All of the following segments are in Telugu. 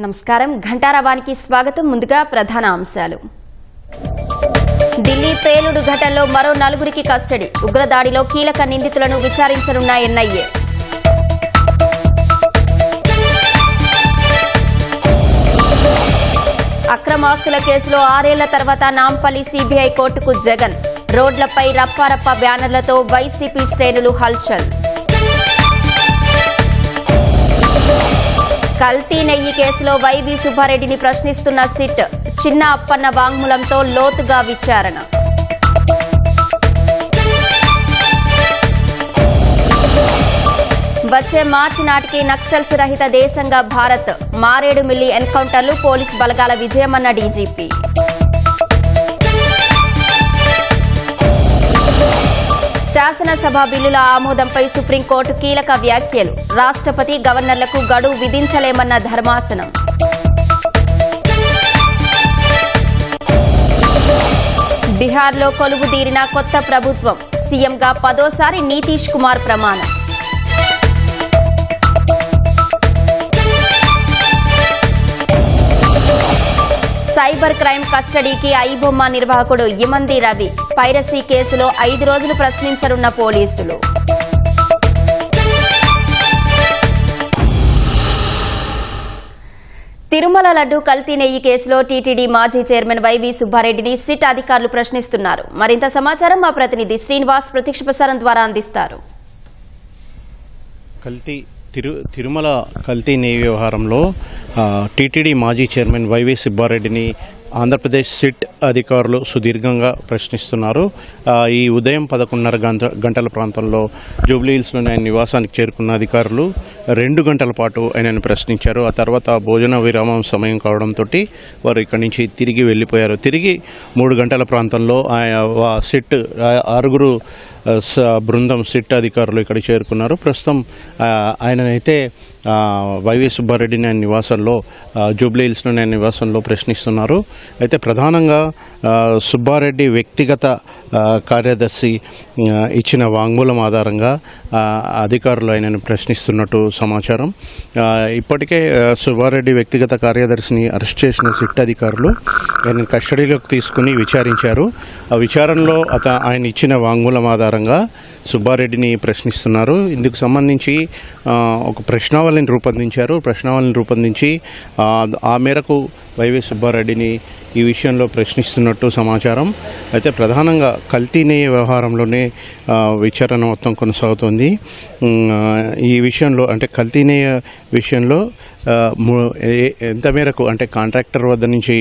నమస్కారం ఘంటారావానికి స్వాగతం. ముందుగా ప్రధాన అంశాలు. ఢిల్లీ పేలుడు ఘటనలో మరో 4గురికి కస్టడీ. ఉగ్రదాడిలో కీలక నిందితులను విచారించనున్న ఎన్ఐఏ. అక్రమాస్తుల కేసులో 6 ఏళ్ల తర్వాత నాంపల్లి సిబిఐ కోర్టుకు జగన్. రోడ్లపై రప్పారప్ప బ్యానర్లతో వైసీపీ శ్రేణులు హల్చల్. కల్తీ నెయ్యి కేసులో వైవి సుబ్బారెడ్డిని ప్రశ్నిస్తున్న సిట్. చిన్న అప్పన్న వాంగ్మూలంతో లోతుగా విచారణ. వచ్చే మార్చి నాటికి నక్సల్స్ రహిత దేశంగా భారత్. మారేడుమిల్లి ఎన్కౌంటర్లు పోలీసు బలగాల విజయమన్న డీజీపీ. శాసనసభ బిల్లుల ఆమోదంపై సుప్రీంకోర్టు కీలక వ్యాఖ్యలు. రాష్ట్రపతి గవర్నర్లకు గడువు విధించలేమన్న ధర్మాసనం. బీహార్లో కొలువుదీరిన కొత్త ప్రభుత్వం. సీఎంగా 10వ సారి నితీష్ కుమార్ ప్రమాణం. సైబర్ క్రైమ్ కస్టడీకి ఐబొమ్మ నిర్వాహకుడు ఇమంది రవి. పైరసీ కేసులో 5 రోజులు ప్రశ్నించనున్న పోలీసులు. తిరుమల లడ్డు కల్తీ నెయ్యి కేసులో టీటీడీ మాజీ చైర్మన్ వైవి సుబ్బారెడ్డిని సిట్ అధికారులు ప్రశ్నిస్తున్నారు. మరింత సమాచారం మా ప్రతినిధి శ్రీనివాస్ ప్రత్యక్ష ప్రసారం ద్వారా అందిస్తారు. తిరుమల కల్తీ నెయ్యి వ్యవహారంలో టీటీడీ మాజీ చైర్మన్ వైవి సుబ్బారెడ్డిని ఆంధ్రప్రదేశ్ సిట్ అధికారులు సుదీర్ఘంగా ప్రశ్నిస్తున్నారు. ఈ ఉదయం 11:30 గంటల ప్రాంతంలో జూబ్లీహిల్స్లోని ఆయన నివాసానికి చేరుకున్న అధికారులు 2 గంటల పాటు ఆయనను ప్రశ్నించారు. ఆ తర్వాత భోజన విరామం సమయం కావడంతో వారు ఇక్కడి నుంచి తిరిగి వెళ్ళిపోయారు. తిరిగి 3 గంటల ప్రాంతంలో సిట్ 6 బృందం సిట్ అధికారులు ఇక్కడికి చేరుకున్నారు. ప్రస్తుతం ఆయననైతే వైవి సుబ్బారెడ్డిని ఆయన నివాసంలో జూబ్లీహిల్స్లోని ఆయన నివాసంలో ప్రశ్నిస్తున్నారు. అయితే ప్రధానంగా సుబ్బారెడ్డి వ్యక్తిగత కార్యదర్శి ఇచ్చిన వాంగ్మూలం ఆధారంగా అధికారులు ఆయనను ప్రశ్నిస్తున్నట్టు సమాచారం. ఇప్పటికే సుబ్బారెడ్డి వ్యక్తిగత కార్యదర్శిని అరెస్ట్ చేసిన సిట్ అధికారులు ఆయన కస్టడీలోకి తీసుకుని విచారించారు. ఆ విచారణలో ఆయన ఇచ్చిన వాంగ్మూలం ఆధారంగా సుబ్బారెడ్డిని ప్రశ్నిస్తున్నారు. ఇందుకు సంబంధించి ఒక ప్రశ్నావళిని రూపొందించి ఆ మేరకు వైవి సుబ్బారెడ్డిని ఈ విషయంలో ప్రశ్నిస్తున్నట్టు సమాచారం. అయితే ప్రధానంగా కల్తీ నెయ్యి వ్యవహారంలోనే విచారణ మొత్తం కొనసాగుతోంది. ఈ విషయంలో అంటే కల్తీ నెయ్యి విషయంలో ఎంత మేరకు అంటే కాంట్రాక్టర్ వద్ద నుంచి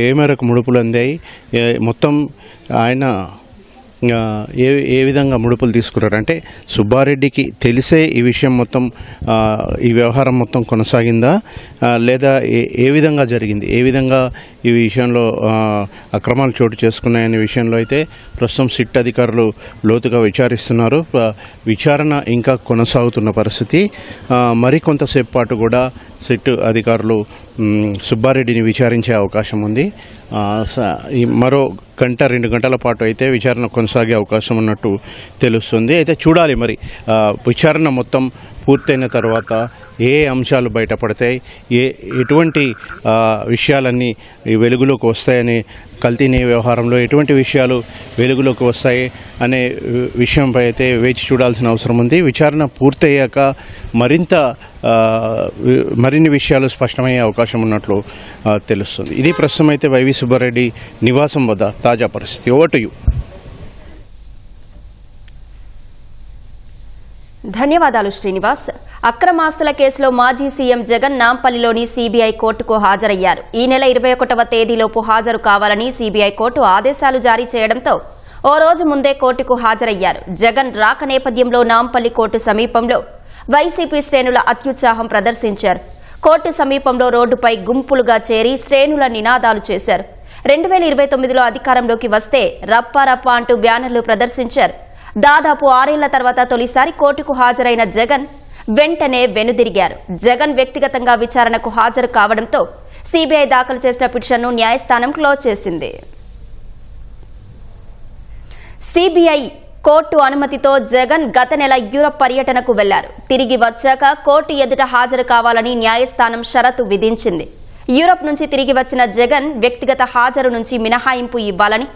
ఏ మేరకు ముడుపులు అందాయి, మొత్తం ఆయన ఏ విధంగా ముడుపులు తీసుకున్నారు, అంటే సుబ్బారెడ్డికి తెలిసే ఈ విషయం మొత్తం ఈ వ్యవహారం మొత్తం కొనసాగిందా లేదా ఏ విధంగా జరిగింది, ఏ విధంగా ఈ విషయంలో అక్రమాలు చోటు చేసుకున్నాయనే విషయంలో అయితే ప్రస్తుతం సిట్ అధికారులు లోతుగా విచారిస్తున్నారు. విచారణ ఇంకా కొనసాగుతున్న పరిస్థితి. మరికొంతసేపు పాటు కూడా సిట్ అధికారులు సుబ్బారెడ్డిని విచారించే అవకాశం ఉంది. మరో 1-2 గంటల పాటు అయితే విచారణ కొనసాగే అవకాశం ఉన్నట్టు తెలుస్తుంది. అయితే చూడాలి మరి విచారణ మొత్తం పూర్తయిన తర్వాత ఏ అంశాలు బయటపడతాయి, ఎటువంటి విషయాలన్నీ వెలుగులోకి వస్తాయని, కల్తీ నెయ్యి వ్యవహారంలో ఎటువంటి విషయాలు వెలుగులోకి వస్తాయి అనే విషయంపై అయితే వేచి చూడాల్సిన అవసరం ఉంది. విచారణ పూర్తయ్యాక మరిన్ని విషయాలు స్పష్టమయ్యే అవకాశం ఉన్నట్లు తెలుస్తుంది. ఇది ప్రస్తుతం అయితే వైవి సుబ్బారెడ్డి నివాసం వద్ద తాజా పరిస్థితి. Over to you. ధన్యవాదాలు శ్రీనివాస్. అక్రమాస్తుల కేసులో మాజీ సీఎం జగన్ నాంపల్లిలోని సీబీఐ కోర్టుకు హాజరయ్యారు. ఈ నెల 21వ తేదీలోపు హాజరు కావాలని సీబీఐ కోర్టు ఆదేశాలు జారీ చేయడంతో ఓ రోజు ముందే కోర్టుకు హాజరయ్యారు. జగన్ రాక నేపథ్యంలో నాంపల్లి కోర్టు సమీపంలో వైసీపీ శ్రేణుల అత్యుత్సాహం ప్రదర్శించారు. కోర్టు సమీపంలో రోడ్డుపై గుంపులుగా చేరి శ్రేణుల నినాదాలు చేశారు. 2029లో అధికారంలోకి వస్తే రప్పారప్ప అంటూ బ్యానర్లు ప్రదర్శించారు. దాదాపు 6 ఏళ్ల తర్వాత తొలిసారి కోర్టుకు హాజరైన జగన్ వెంటనే వెనుదిరిగారు. జగన్ వ్యక్తిగతంగా విచారణకు హాజరు కావడంతో సీబీఐ దాఖలు చేసిన పిటిషన్ను న్యాయస్థానం క్లోజ్ చేసింది. సీబీఐ కోర్టు అనుమతితో జగన్ గత నెల యూరప్ పర్యటనకు వెళ్లారు. తిరిగి వచ్చాక కోర్టు ఎదుట హాజరు కావాలని న్యాయస్థానం షరతు విధించింది. యూరప్ నుంచి తిరిగి వచ్చిన జగన్ వ్యక్తిగత హాజరు నుంచి మినహాయింపు ఇవ్వాలని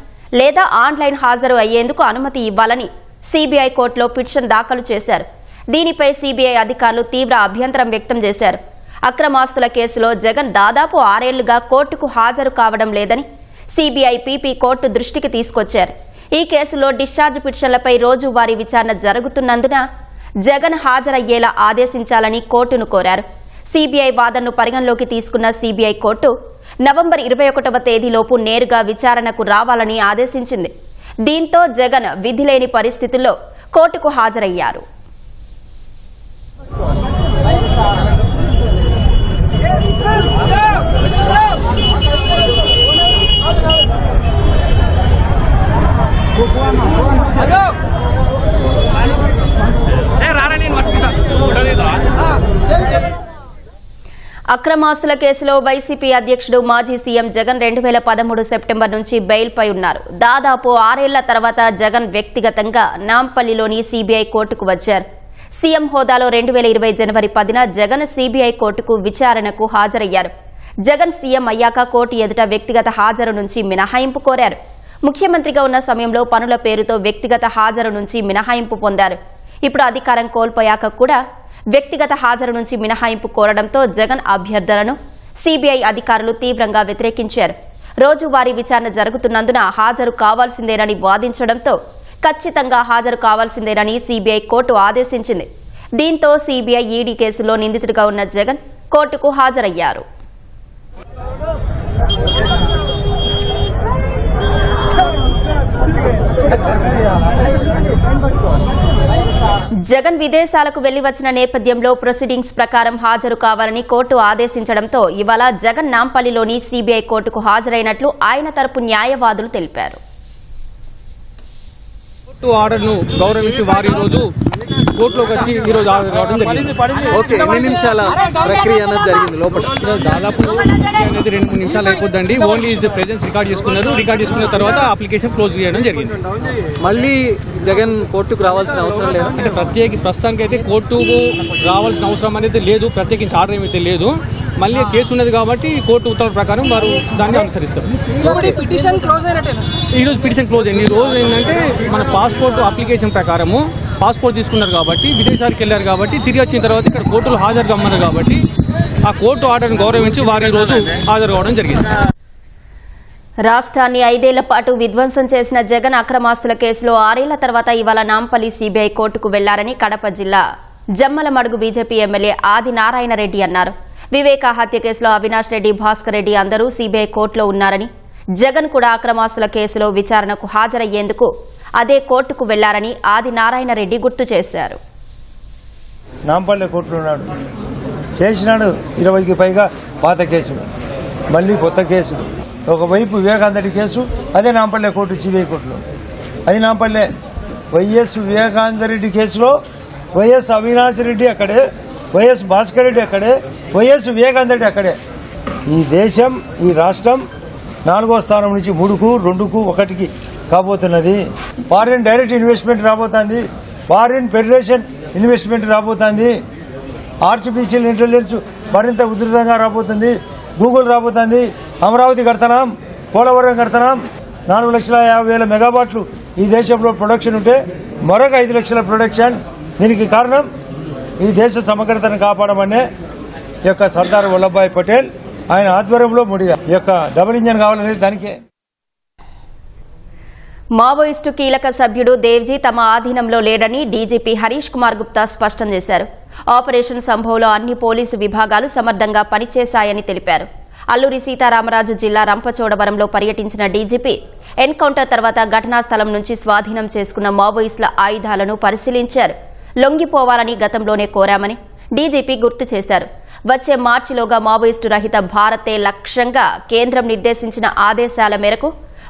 లేదా ఆన్లైన్ హాజరు అయ్యేందుకు అనుమతి ఇవ్వాలని సీబీఐ కోర్టులో పిటిషన్ దాఖలు చేశారు. దీనిపై సీబీఐ అధికారులు తీవ్ర అభ్యంతరం వ్యక్తం చేశారు. అక్రమాస్తుల కేసులో జగన్ దాదాపు 6 ఏళ్లుగా కోర్టుకు హాజరు కావడం లేదని సీబీఐ పీపీ కోర్టు దృష్టికి తీసుకొచ్చారు. ఈ కేసులో డిశ్చార్జ్ పిటిషన్లపై రోజువారీ విచారణ జరుగుతున్నందున జగన్ హాజరయ్యేలా ఆదేశించాలని కోర్టును కోరారు. సీబీఐ వాదనను పరిగణలోకి తీసుకున్న సీబీఐ కోర్టు నవంబర్ 21వ తేదీలోపు నేరుగా విచారణకు రావాలని ఆదేశించింది. దీంతో జగన్ విధిలేని పరిస్థితుల్లో కోర్టుకు హాజరయ్యారు. అక్రమాస్తుల కేసులో వైసీపీ అధ్యక్షుడు మాజీ సీఎం జగన్ 2013 సెప్టెంబర్ నుంచి బెయిల్పై ఉన్నారు. దాదాపు 6 ఏళ్ల తర్వాత జగన్ వ్యక్తిగతంగా నాంపల్లిలోని సీబీఐ కోర్టుకు వచ్చారు. సీఎం హోదాలో 2020 జనవరి 10న జగన్ సీబీఐ కోర్టుకు విచారణకు హాజరయ్యారు. జగన్ సీఎం అయ్యాక కోర్టు ఎదుట వ్యక్తిగత హాజరు నుంచి మినహాయింపు కోరారు. ముఖ్యమంత్రిగా ఉన్న సమయంలో పనుల పేరుతో వ్యక్తిగత హాజరు నుంచి మినహాయింపు పొందారు. ఇప్పుడు అధికారం కోల్పోయాక కూడా వ్యక్తిగత హాజరు నుంచి మినహాయింపు కోరడంతో జగన్ అభ్యర్థనను సీబీఐ అధికారులు తీవ్రంగా వ్యతిరేకించారు. రోజువారీ విచారణ జరుగుతున్నందున హాజరు కావాల్సిందేనని వాదించడంతో ఖచ్చితంగా హాజరు కావాల్సిందేనని సీబీఐ కోర్టు ఆదేశించింది. దీంతో సీబీఐ ఈడీ కేసులో నిందితుడిగా ఉన్న జగన్ కోర్టుకు హాజరయ్యారు. జగన్ విదేశాలకు వెళ్లి వచ్చిన నేపథ్యంలో ప్రొసీడింగ్స్ ప్రకారం హాజరు కావాలని కోర్టు ఆదేశించడంతో ఇవాళ జగన్ నాంపల్లిలోని సీబీఐ కోర్టుకు హాజరైనట్లు ఆయన తరపు న్యాయవాదులు తెలిపారు. కోర్టు ఆర్డర్ను గౌరవించి వారి రోజు కోర్టులోకి వచ్చి ఈ రోజు రావడం జరిగింది. ఓకే, ఎన్ని నిమిషాల ప్రక్రియ అనేది జరిగింది లోపల? దాదాపు అనేది 2-3 నిమిషాలు అయిపోద్దండి. ఓన్లీ ప్రెజెన్స్ రికార్డ్ చేసుకున్నారు. రికార్డ్ చేసుకున్న తర్వాత అప్లికేషన్ క్లోజ్ చేయడం జరిగింది. మళ్ళీ జగన్ కోర్టుకు రావాల్సిన అవసరం లేదు అంటే ప్రస్తుతానికి అయితే కోర్టుకు రావాల్సిన అవసరం అనేది లేదు. ప్రత్యేకించి ఆర్డర్ ఏమైతే లేదు. మళ్ళీ కేసు ఉన్నది కాబట్టి కోర్టు ఉత్తర్వుల ప్రకారం వారు దాన్ని అనుసరిస్తారు. ఈ రోజు పిటిషన్ క్లోజ్ అయింది. ఈ రోజు ఏంటంటే మన పాస్పోర్ట్ అప్లికేషన్ ప్రకారము పాస్పోర్ట్ తీసుకున్నారు కాబట్టి విదేశాలకు వెళ్లారు కాబట్టి తిరిగి వచ్చిన తర్వాత ఇక్కడ కోర్టులో హాజరు కమ్మన్నారు కాబట్టి ఆ కోర్టు ఆర్డర్ను గౌరవించి వారి రోజు హాజరు కావడం జరిగింది. రాష్ట్రాన్ని 5 ఏళ్ల పాటు విధ్వంసం చేసిన జగన్ అక్రమాస్తుల కేసులో 6 ఏళ్ల తర్వాత ఇవాళ నాంపల్లి సీబీఐ కోర్టుకు వెళ్లారని కడప జిల్లా జమ్మలమడుగు బీజేపీ ఎమ్మెల్యే ఆదినారాయణ రెడ్డి అన్నారు. వివేక హత్య కేసులో అవినాష్ రెడ్డి, భాస్కర్ రెడ్డి అందరూ సీబీఐ కోర్టులో ఉన్నారని, జగన్ కూడా అక్రమాస్తుల కేసులో విచారణకు హాజరయ్యేందుకు అదే కోర్టుకు వెళ్లారని ఆదినారాయణ రెడ్డి గుర్తు చేశారు. నాంపల్లి కోర్టులో ఉన్నాడు, చేసినాడు 20కి పైగా పాత కేసులు, మళ్ళీ కొత్త కేసులు. ఒకవైపు వివేకానందరెడ్డి కేసు, అదే నాంపల్లి కోర్టు సిబిఐ కోర్టులో. అది నాంపల్లె. వైఎస్ వివేకానందరెడ్డి కేసులో వైఎస్ అవినాష్ రెడ్డి అక్కడే, వైఎస్ భాస్కర్ రెడ్డి అక్కడే, వైఎస్ వివేకానందరెడ్డి అక్కడే. ఈ దేశం, ఈ రాష్ట్రం 4వ స్థానం నుంచి 3కు, 2కు, 1కి కాబోతున్నది. ఫారిన్ డైరెక్ట్ ఇన్వెస్ట్మెంట్ రాబోతుంది, ఫారిన్ ఫెడరేషన్ ఇన్వెస్ట్మెంట్ రాబోతుంది, ఆర్టిఫిషియల్ ఇంటెలిజెన్స్ మరింత ఉధృతంగా రాబోతుంది, గూగుల్ రాబోతుంది, అమరావతి కడతాం, పోలవరం కడతాం. 4,50,000 మెగావాట్లు ఈ దేశంలో ప్రొడక్షన్ ఉంటే మరొక 5 లక్షల ప్రొడక్షన్. దీనికి కారణం ఈ దేశ సమగ్రతను కాపాడమనే ఈ యొక్క సర్దార్ వల్లభాయ్ పటేల్ ఆయన ఆధ్వర్యంలో ఈ యొక్క డబుల్ ఇంజన్ కావాలనేది దానికే. మావోయిస్టు కీలక సభ్యుడు దేవ్జీ తమ ఆధీనంలో లేడని డీజీపీ హరీష్ కుమార్ గుప్తా స్పష్టం చేశారు. ఆపరేషన్ సంభవ్లో అన్ని పోలీసు విభాగాలు సమర్థంగా పనిచేశాయని తెలిపారు. అల్లూరి సీతారామరాజు జిల్లా రంపచోడవరంలో పర్యటించిన డీజీపీ ఎన్కౌంటర్ తర్వాత ఘటనా స్థలం నుంచి స్వాధీనం చేసుకున్న మావోయిస్టుల ఆయుధాలను పరిశీలించారు. లొంగిపోవాలని గతంలోనే కోరామని డీజీపీ గుర్తు చేశారు. వచ్చే మార్చిలోగా మావోయిస్టు రహిత భారతే లక్ష్యంగా కేంద్రం నిర్దేశించిన ఆదేశాల మేరకు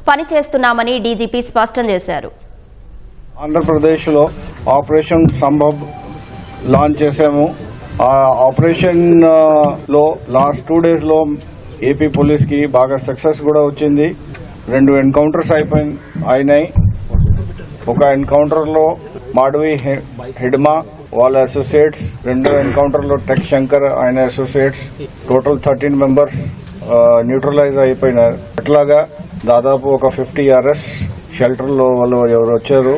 పనిచేస్తున్నామని డీజీపీ స్పష్టం చేశారు. ఆంధ్రప్రదేశ్లో ఆపరేషన్ సంభవ్ లాంచ్ చేసాము. ఆ ఆపరేషన్ లో లాస్ట్ 2 డేస్లో ఏపీ పోలీస్కి బాగా సక్సెస్ కూడా వచ్చింది. 2 ఎన్కౌంటర్స్ అయినాయి. ఒక ఎన్కౌంటర్లో మాడవి హిడ్మా వాళ్ళ అసోసియేట్స్, 2 ఎన్కౌంటర్లో టెక్ శంకర్ ఆయన అసోసియేట్స్, టోటల్ 13 మెంబర్స్ న్యూట్రలైజ్ అయిపోయినారు. అట్లాగా దాదాపు ఒక 50 అరెస్ట్ షెల్టర్లో వాళ్ళు ఎవరు వచ్చారు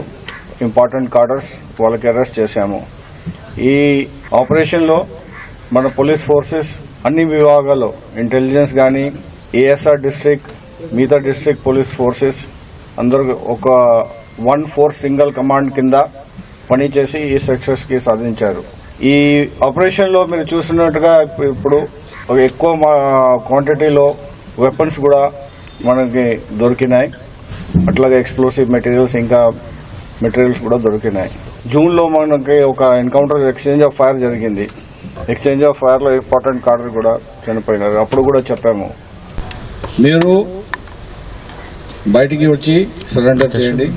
ఇంపార్టెంట్ కార్డర్స్ వాళ్ళకి అరెస్ట్ చేశాము. ఈ ఆపరేషన్లో మన పోలీస్ ఫోర్సెస్ అన్ని విభాగాల్లో ఇంటెలిజెన్స్ కానీ, ఏఎస్ఆర్ డిస్ట్రిక్ట్, మిగతా డిస్ట్రిక్ట్ పోలీస్ ఫోర్సెస్ అందరూ ఒక 1 ఫోర్స్ సింగిల్ కమాండ్ కింద పనిచేసి ఈ సక్సెస్కి సాధించారు. ఈ ఆపరేషన్లో మీరు చూసినట్టుగా ఇప్పుడు ఎక్కువ క్వాంటిటీలో వెపన్స్ కూడా మనకి దొరికినాయి. అట్లాగే ఎక్స్ప్లోసివ్ మెటీరియల్స్ ఇంకా మెటీరియల్స్ కూడా దొరికినాయి. జూన్లో మనకి ఒక ఎన్కౌంటర్ ఎక్స్చేంజ్ ఆఫ్ ఫైర్ జరిగింది. ఎక్స్చేంజ్ ఆఫ్ ఫైర్లో ఇంపార్టెంట్ కార్డర్ కూడా చనిపోయినారు. అప్పుడు కూడా చెప్పాము, మీరు బయటికి వచ్చి సరెండర్ చేయండి,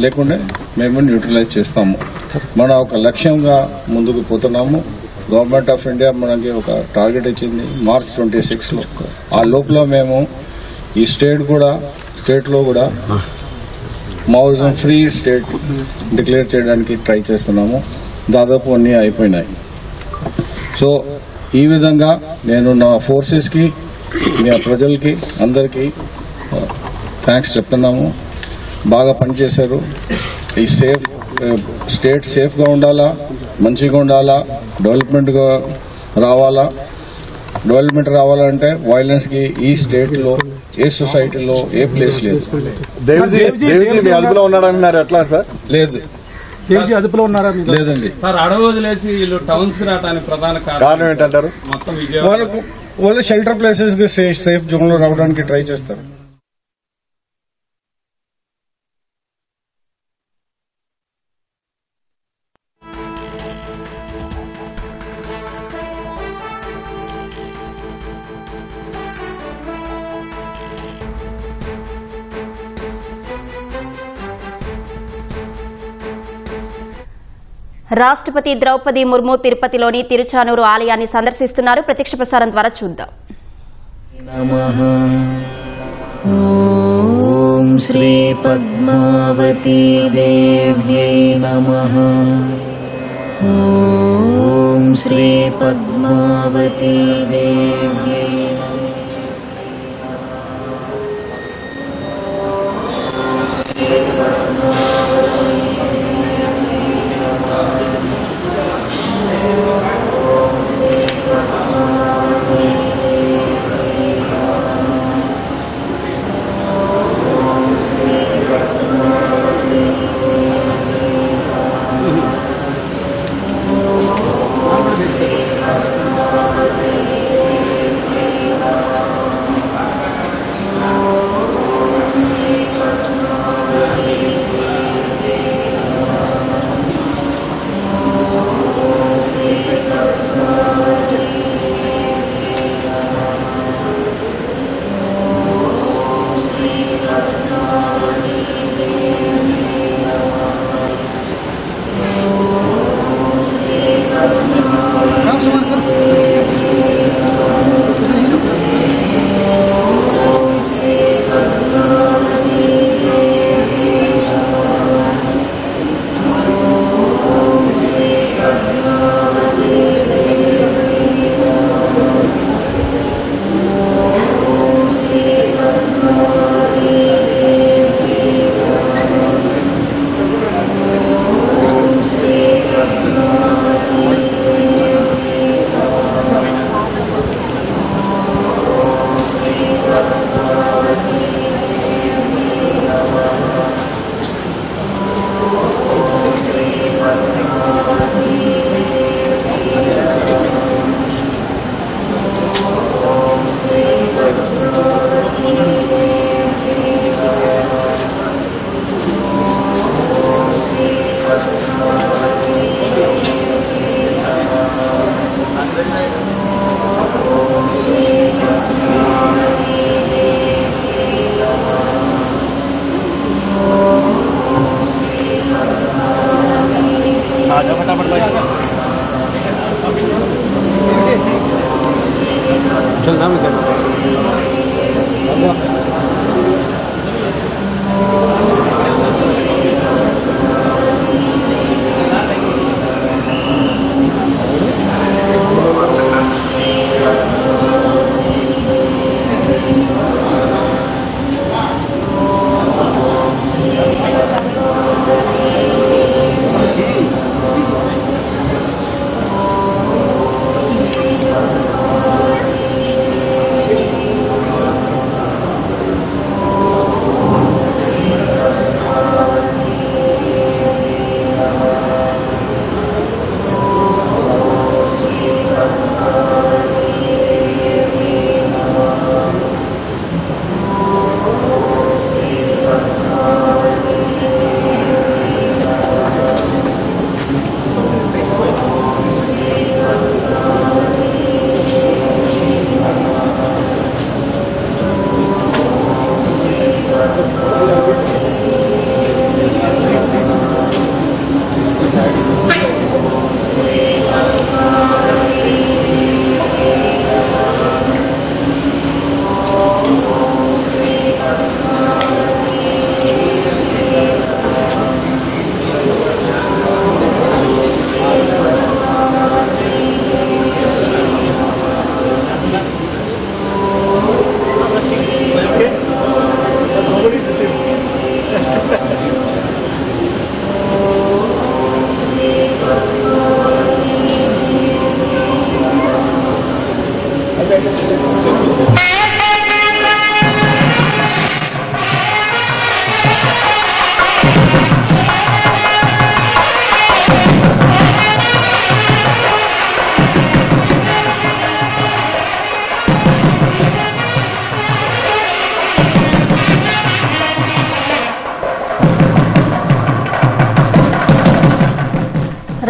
లేకుంటే మేము న్యూట్రలైజ్ చేస్తాము. మన ఒక లక్ష్యంగా ముందుకు పోతున్నాము. గవర్నమెంట్ ఆఫ్ ఇండియా మనకి ఒక టార్గెట్ ఇచ్చింది మార్చ్ 26లో. ఆ లోపల మేము ఈ స్టేట్లో కూడా మావోయిజం ఫ్రీ స్టేట్ డిక్లేర్ చేయడానికి ట్రై చేస్తున్నాము. దాదాపు అన్నీ అయిపోయినాయి. సో ఈ విధంగా నేను నా ఫోర్సెస్కి, మీ ప్రజలకి అందరికీ థ్యాంక్స్ చెప్తున్నాము. బాగా పనిచేశారు. ఈ స్టేట్ సేఫ్గా ఉండాలా, మంచిగా ఉండాలా, డెవలప్మెంట్ రావాలంటే వైలెన్స్ కి ఈ స్టేట్ లో, ఏ సొసైటీలో ఏ ప్లేస్ లేదు. అదుపులో ఉన్నాడన్నారు. ఎట్లా సార్? లేదు, అదుపులో ఉన్నారా? లేదండి సార్. అడవి వదిలేసి వీళ్ళు టౌన్స్ కి రావడానికి ప్రధాన కారణం ఏంటంటారు? మొత్తం విజయవాడ వాళ్ళు షెల్టర్ ప్లేసెస్ కి సేఫ్ జోన్ లో రావడానికి ట్రై చేస్తారు. రాష్ట్రపతి ద్రౌపది ముర్ము తిరుపతిలోని తిరుచానూరు ఆలయాన్ని సందర్శిస్తున్నారు. ప్రత్యక్ష ప్రసారం ద్వారా చూద్దాం. ఓం శ్రీ పద్మావతీ దేవ్యై నమః. ఓం శ్రీ పద్మావతీ దేవ్యై నమః.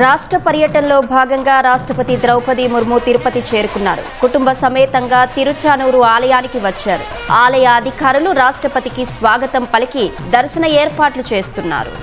రాష్ట్ర పర్యటనలో భాగంగా రాష్ట్రపతి ద్రౌపది ముర్ము తిరుపతి చేరుకున్నారు. కుటుంబ సమేతంగా తిరుచానూరు ఆలయానికి వచ్చారు. ఆలయ అధికారులు రాష్ట్రపతికి స్వాగతం పలికి దర్శన ఏర్పాట్లు చేస్తున్నారు.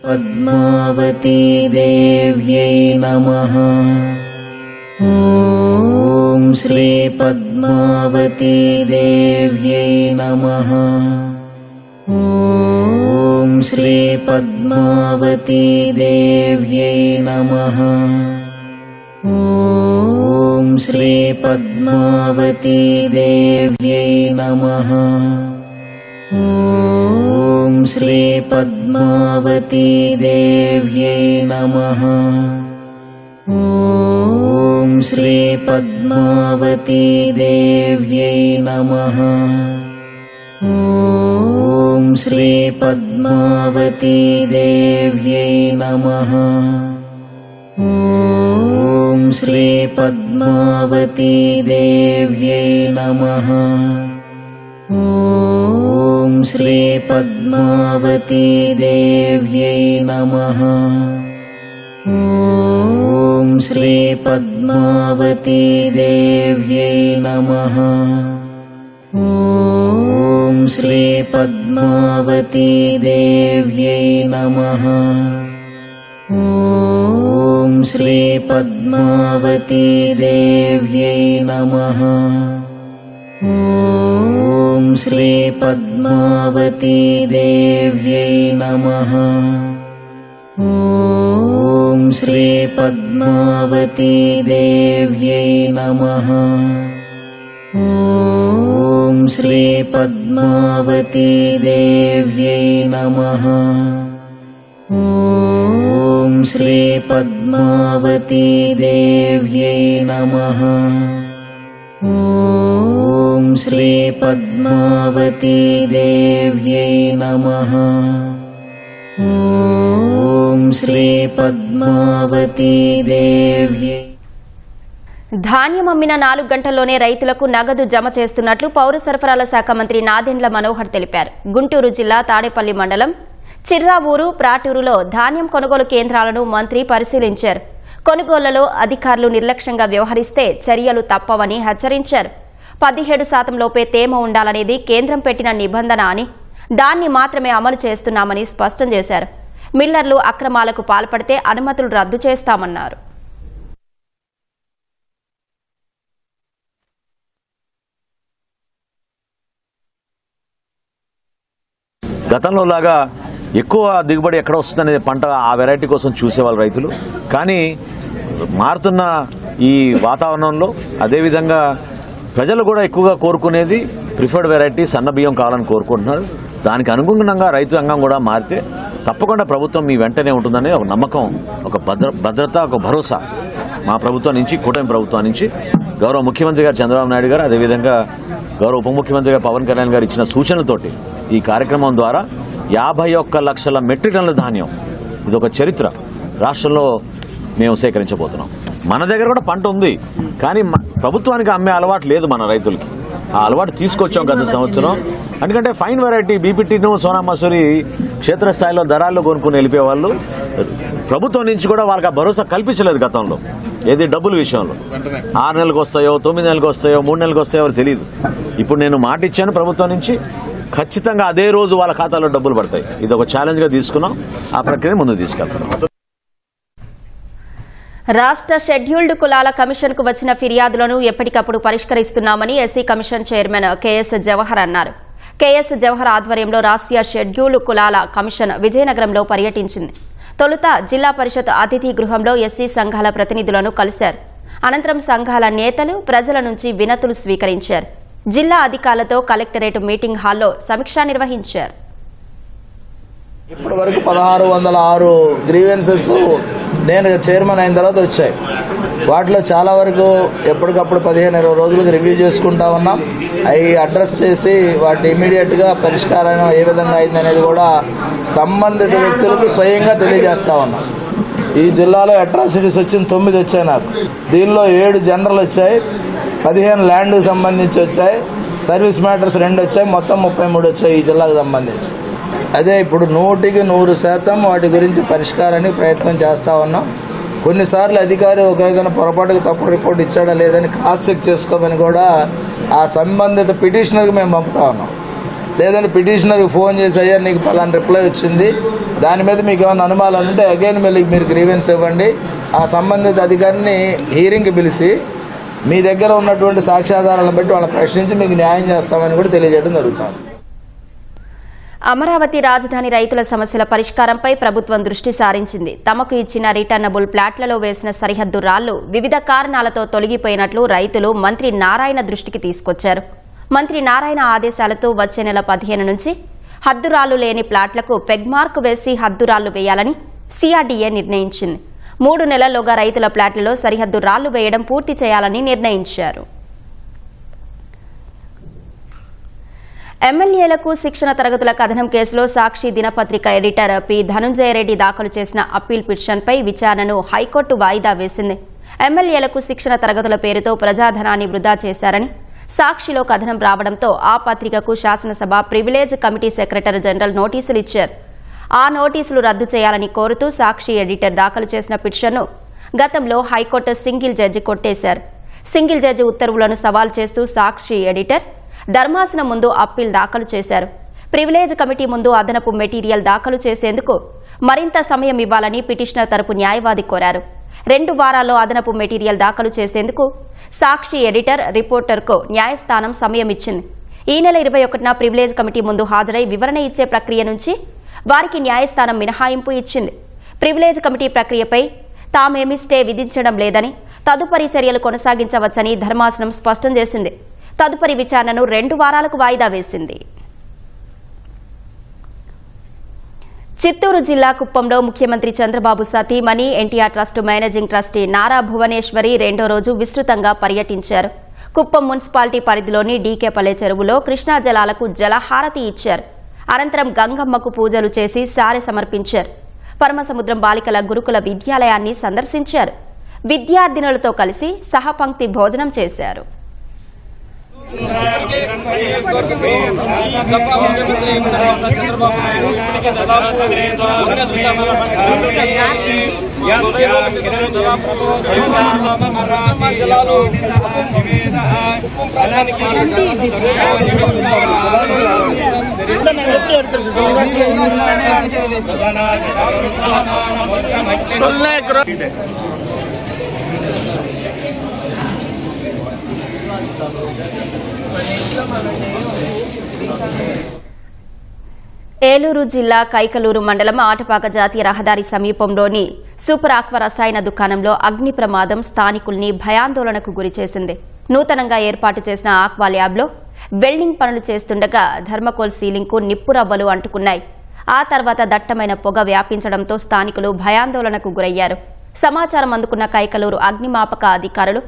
पद्मावती देव्यै नमः। ॐ श्री पद्मावती देव्यै नमः। ॐ श्री पद्मावती देव्यै नमः। ॐ श्री पद्मावती देव्यै नमः। ॐ श्री पद्मावती देव्यै नमः। ॐ श्री पद्मावती देव्यै नमः। ॐ श्री पद्मावती देव्यै नमः। ॐ श्री पद्मावती देव्यै नमः। ॐ श्री पद्मावती देव्यै नमः। ॐ श्री पद्मावती देव्यै नमः। ॐ श्री पद्मावती देव्यै नमः। ॐ श्री पद्मावती देव्यै नमः। ॐ श्री पद्मावती देव्यै नमः। ॐ श्री पद्मावती देव्यै नमः। ॐ श्री पद्मावती देव्यै नमः। ॐ श्री पद्मावती देव्यै नमः। ॐ श्री पद्मावती देव्यै नमः। ॐ श्री पद्मावती देव्यै। ధాన్యం అమ్మిన 4 గంటల్లోనే రైతులకు నగదు జమ చేస్తున్నట్లు పౌర సరఫరాల శాఖ మంత్రి నాదెండ్ల మనోహర్ తెలిపారు. గుంటూరు జిల్లా తాడేపల్లి మండలం చిర్రావూరు, ప్రాటూరులో ధాన్యం కొనుగోలు కేంద్రాలను మంత్రి పరిశీలించారు. కొనుగోళ్లలో అధికారులు నిర్లక్ష్యంగా వ్యవహరిస్తే చర్యలు తప్పవని హెచ్చరించారు. 17% లోపే తేమ ఉండాలనేది కేంద్రం పెట్టిన నిబంధన అని, దాన్ని మాత్రమే అమలు చేస్తున్నామని స్పష్టం చేశారు. మిల్లర్లు అక్రమాలకు పాల్పడితే అనుమతులు రద్దు చేస్తామన్నారు. గతంలో లాగా ఎక్కువ దిగుబడి ఎక్కడ వస్తుందనే పంట ఆ వెరైటీ కోసం చూసేవాళ్ళు రైతులు. కానీ మారుతున్న ఈ వాతావరణంలో అదేవిధంగా ప్రజలు కూడా ఎక్కువగా కోరుకునేది ప్రిఫర్డ్ వెరైటీ సన్న బియ్యం కావాలని కోరుకుంటున్నారు. దానికి అనుగుణంగా రైతు రంగం కూడా మారితే తప్పకుండా ప్రభుత్వం మీ వెంటనే ఉంటుందనే ఒక నమ్మకం, ఒక భద్రత, ఒక భరోసా మా ప్రభుత్వం నుంచి, కూటమి ప్రభుత్వం నుంచి గౌరవ ముఖ్యమంత్రి గారు చంద్రబాబు నాయుడు గారు, అదేవిధంగా గౌరవ ఉప ముఖ్యమంత్రి గారు పవన్ కళ్యాణ్ గారు ఇచ్చిన సూచనలతోటి ఈ కార్యక్రమం ద్వారా 51 లక్షల మెట్రిక్ టన్నుల ధాన్యం, ఇది ఒక చరిత్ర రాష్ట్రంలో మేము సేకరించబోతున్నాం. మన దగ్గర కూడా పంట ఉంది, కానీ ప్రభుత్వానికి అమ్మే అలవాటు లేదు మన రైతులకి. ఆ అలవాటు తీసుకొచ్చాం గత సంవత్సరం. ఎందుకంటే ఫైన్ వెరైటీ బీపీటీను, సోనా మసూరి క్షేత్రస్థాయిలో దళాల్లో కొనుక్కుని వెళ్ళిపోయేవాళ్ళు. ప్రభుత్వం నుంచి కూడా వాళ్ళకి ఆ భరోసా కల్పించలేదు గతంలో, ఏది డబ్బుల విషయంలో. 6 నెలలకు వస్తాయో, 9 నెలలకు వస్తాయో, 3 నెలలకు వస్తాయో తెలియదు. ఇప్పుడు నేను మాట ఇచ్చాను ప్రభుత్వం నుంచి, ఖచ్చితంగా అదే రోజు వాళ్ళ ఖాతాలో డబ్బులు పడతాయి. ఇది ఒక ఛాలెంజ్ గా తీసుకున్నాం, ఆ ప్రక్రియను ముందుకు తీసుకెళ్తున్నాం. రాష్ట్ర షెడ్యూల్డ్ కులాల కమిషన్కు వచ్చిన ఫిర్యాదులను ఎప్పటికప్పుడు పరిష్కరిస్తున్నామని SC commission chairman KS Jawahar అన్నారు. కెఎస్ జవహర్ ఆధ్వర్యంలో రాష్ట్రీయ షెడ్యూల్డ్ కులాల కమిషన్ విజయనగరంలో పర్యటించింది. తొలుత జిల్లా పరిషత్ అతిథి గృహంలో ఎస్సీ సంఘాల ప్రతినిధులను కలిశారు. అనంతరం సంఘాల నేతలు ప్రజల నుంచి వినతులు స్వీకరించారు. జిల్లా అధికారులతో కలెక్టరేట్ మీటింగ్ హాల్లో సమీక్ష నిర్వహించారు. ఇప్పటి వరకు 1606 గ్రీవెన్సెస్ నేను చైర్మన్ అయిన తర్వాత వచ్చాయి. వాటిలో చాలా వరకు ఎప్పటికప్పుడు 15-20 రోజులకు రివ్యూ చేసుకుంటా ఉన్నాం. అవి అడ్రస్ చేసి వాటి ఇమీడియట్గా పరిష్కారం ఏ విధంగా అయింది అనేది కూడా సంబంధిత వ్యక్తులకు స్వయంగా తెలియజేస్తా ఉన్నాం. ఈ జిల్లాలో అట్రాసిటీస్ వచ్చింది 9 వచ్చాయి నాకు. దీనిలో 7 జనరల్ వచ్చాయి, 15 ల్యాండ్కి సంబంధించి వచ్చాయి, సర్వీస్ మ్యాటర్స్ 2 వచ్చాయి, మొత్తం 33 వచ్చాయి ఈ జిల్లాకు సంబంధించి. అదే ఇప్పుడు 100% వాటి గురించి పరిష్కారానికి ప్రయత్నం చేస్తూ ఉన్నాం. కొన్నిసార్లు అధికారి ఒక ఏదైనా పొరపాటుకు తప్పుడు రిపోర్ట్ ఇచ్చాడా లేదని క్రాస్ చెక్ చేసుకోమని కూడా ఆ సంబంధిత పిటిషనర్కి మేము పంపుతా ఉన్నాం. లేదంటే పిటిషనర్కి ఫోన్ చేసి అయ్యా నీకు పలానా రిప్లై వచ్చింది, దాని మీద మీకు ఏమైనా అనుమానాలు ఉంటే అగైన్ మళ్ళీ మీరు గ్రీవెన్స్ ఇవ్వండి. ఆ సంబంధిత అధికారిని హీరింగ్కి పిలిచి మీ దగ్గర ఉన్నటువంటి సాక్ష్యాధారాలను బట్టి వాళ్ళని ప్రశ్నించి మీకు న్యాయం చేస్తామని కూడా తెలియజేయడం జరుగుతుంది. అమరావతి రాజధాని రైతుల సమస్యల పరిష్కారంపై ప్రభుత్వం దృష్టి సారించింది. తమకు ఇచ్చిన రిటర్నబుల్ ప్లాట్లలో వేసిన సరిహద్దు రాళ్లు వివిధ కారణాలతో తొలగిపోయినట్లు రైతులు మంత్రి నారాయణ దృష్టికి తీసుకొచ్చారు. మంత్రి నారాయణ ఆదేశాలతో వచ్చే నెల 15 నుంచి హద్దురాళ్లు లేని ప్లాట్లకు పెగ్మార్క్ వేసి హద్దురాళ్లు వేయాలని సిఆర్డీఏ నిర్ణయించింది. 3 నెలల్లోగా రైతుల ప్లాట్లలో సరిహద్దు రాళ్లు వేయడం పూర్తి చేయాలని నిర్ణయించారు. ఎమ్మెల్యేలకు శిక్షణ తరగతుల కథనం కేసులో సాక్షి దినపత్రిక ఎడిటర్ పి ధనుంజయరెడ్డి దాఖలు చేసిన అప్పీల్ పిటిషన్పై విచారణను హైకోర్టు వాయిదా వేసింది. ఎమ్మెల్యేలకు శిక్షణ తరగతుల పేరుతో ప్రజాధనాన్ని వృధా చేశారని సాక్షిలో కథనం రావడంతో ఆ పత్రికకు శాసనసభ ప్రివిలేజ్ కమిటీ సెక్రటరీ జనరల్ నోటీసులు ఇచ్చారు. ఆ నోటీసులు రద్దు చేయాలని కోరుతూ సాక్షి ఎడిటర్ దాఖలు చేసిన పిటిషన్ను గతంలో హైకోర్టు సింగిల్ జడ్జి కొట్టేశారు. సింగిల్ జడ్జి ఉత్తర్వులను సవాల్ చేస్తూ సాక్షి ఎడిటర్ ధర్మాసనం ముందు అప్పీల్ దాఖలు చేశారు. ప్రివిలేజ్ కమిటీ ముందు అదనపు మెటీరియల్ దాఖలు చేసేందుకు మరింత సమయం ఇవ్వాలని పిటిషనర్ తరపు న్యాయవాది కోరారు. 2 వారాల్లో అదనపు మెటీరియల్ దాఖలు చేసేందుకు సాక్షి ఎడిటర్ రిపోర్టర్కు న్యాయస్థానం సమయం ఇచ్చింది. ఈ నెల 21న ప్రివిలేజ్ కమిటీ ముందు హాజరై వివరణ ఇచ్చే ప్రక్రియ నుంచి వారికి న్యాయస్థానం మినహాయింపు ఇచ్చింది. ప్రివిలేజ్ కమిటీ ప్రక్రియపై తామేమీ స్టే విధించడం లేదని, తదుపరి చర్యలు కొనసాగించవచ్చని ధర్మాసనం స్పష్టం చేసింది. తదుపరి విచారణను 2 వారాలకు వాయిదా వేసింది. చిత్తూరు జిల్లా కుప్పంలో ముఖ్యమంత్రి చంద్రబాబు సతీమణి NTR trust managing trustee Nara Bhuvaneswari 2వ రోజు విస్తృతంగా పర్యటించారు. కుప్పం మున్సిపాలిటీ పరిధిలోని డీకేపల్లె చెరువులో కృష్ణా జలాలకు జలహారతి ఇచ్చారు. అనంతరం గంగమ్మకు పూజలు చేసి సారె సమర్పించారు. పరమసముద్రం బాలికల గురుకుల విద్యాలయాన్ని సందర్శించారు. విద్యార్థినులతో కలిసి సహపంక్తి భోజనం చేశారు. ఏలూరు జిల్లా కైకలూరు మండలం ఆటపాక జాతీయ రహదారి సమీపంలోని సూపర్ ఆక్వా రసాయన దుకాణంలో అగ్ని ప్రమాదం స్థానికుల్ని భయాందోళనకు గురిచేసింది. నూతనంగా ఏర్పాటు చేసిన ఆక్వా ల్యాబ్లో వెల్డింగ్ పనులు చేస్తుండగా థర్మకోల్ సీలింగ్కు నిప్పురవ్వలు అంటుకున్నాయి. ఆ తర్వాత దట్టమైన పొగ వ్యాపించడంతో స్థానికులు భయాందోళనకు గురయ్యారు. సమాచారం అందుకున్న కైకలూరు అగ్నిమాపక అధికారులు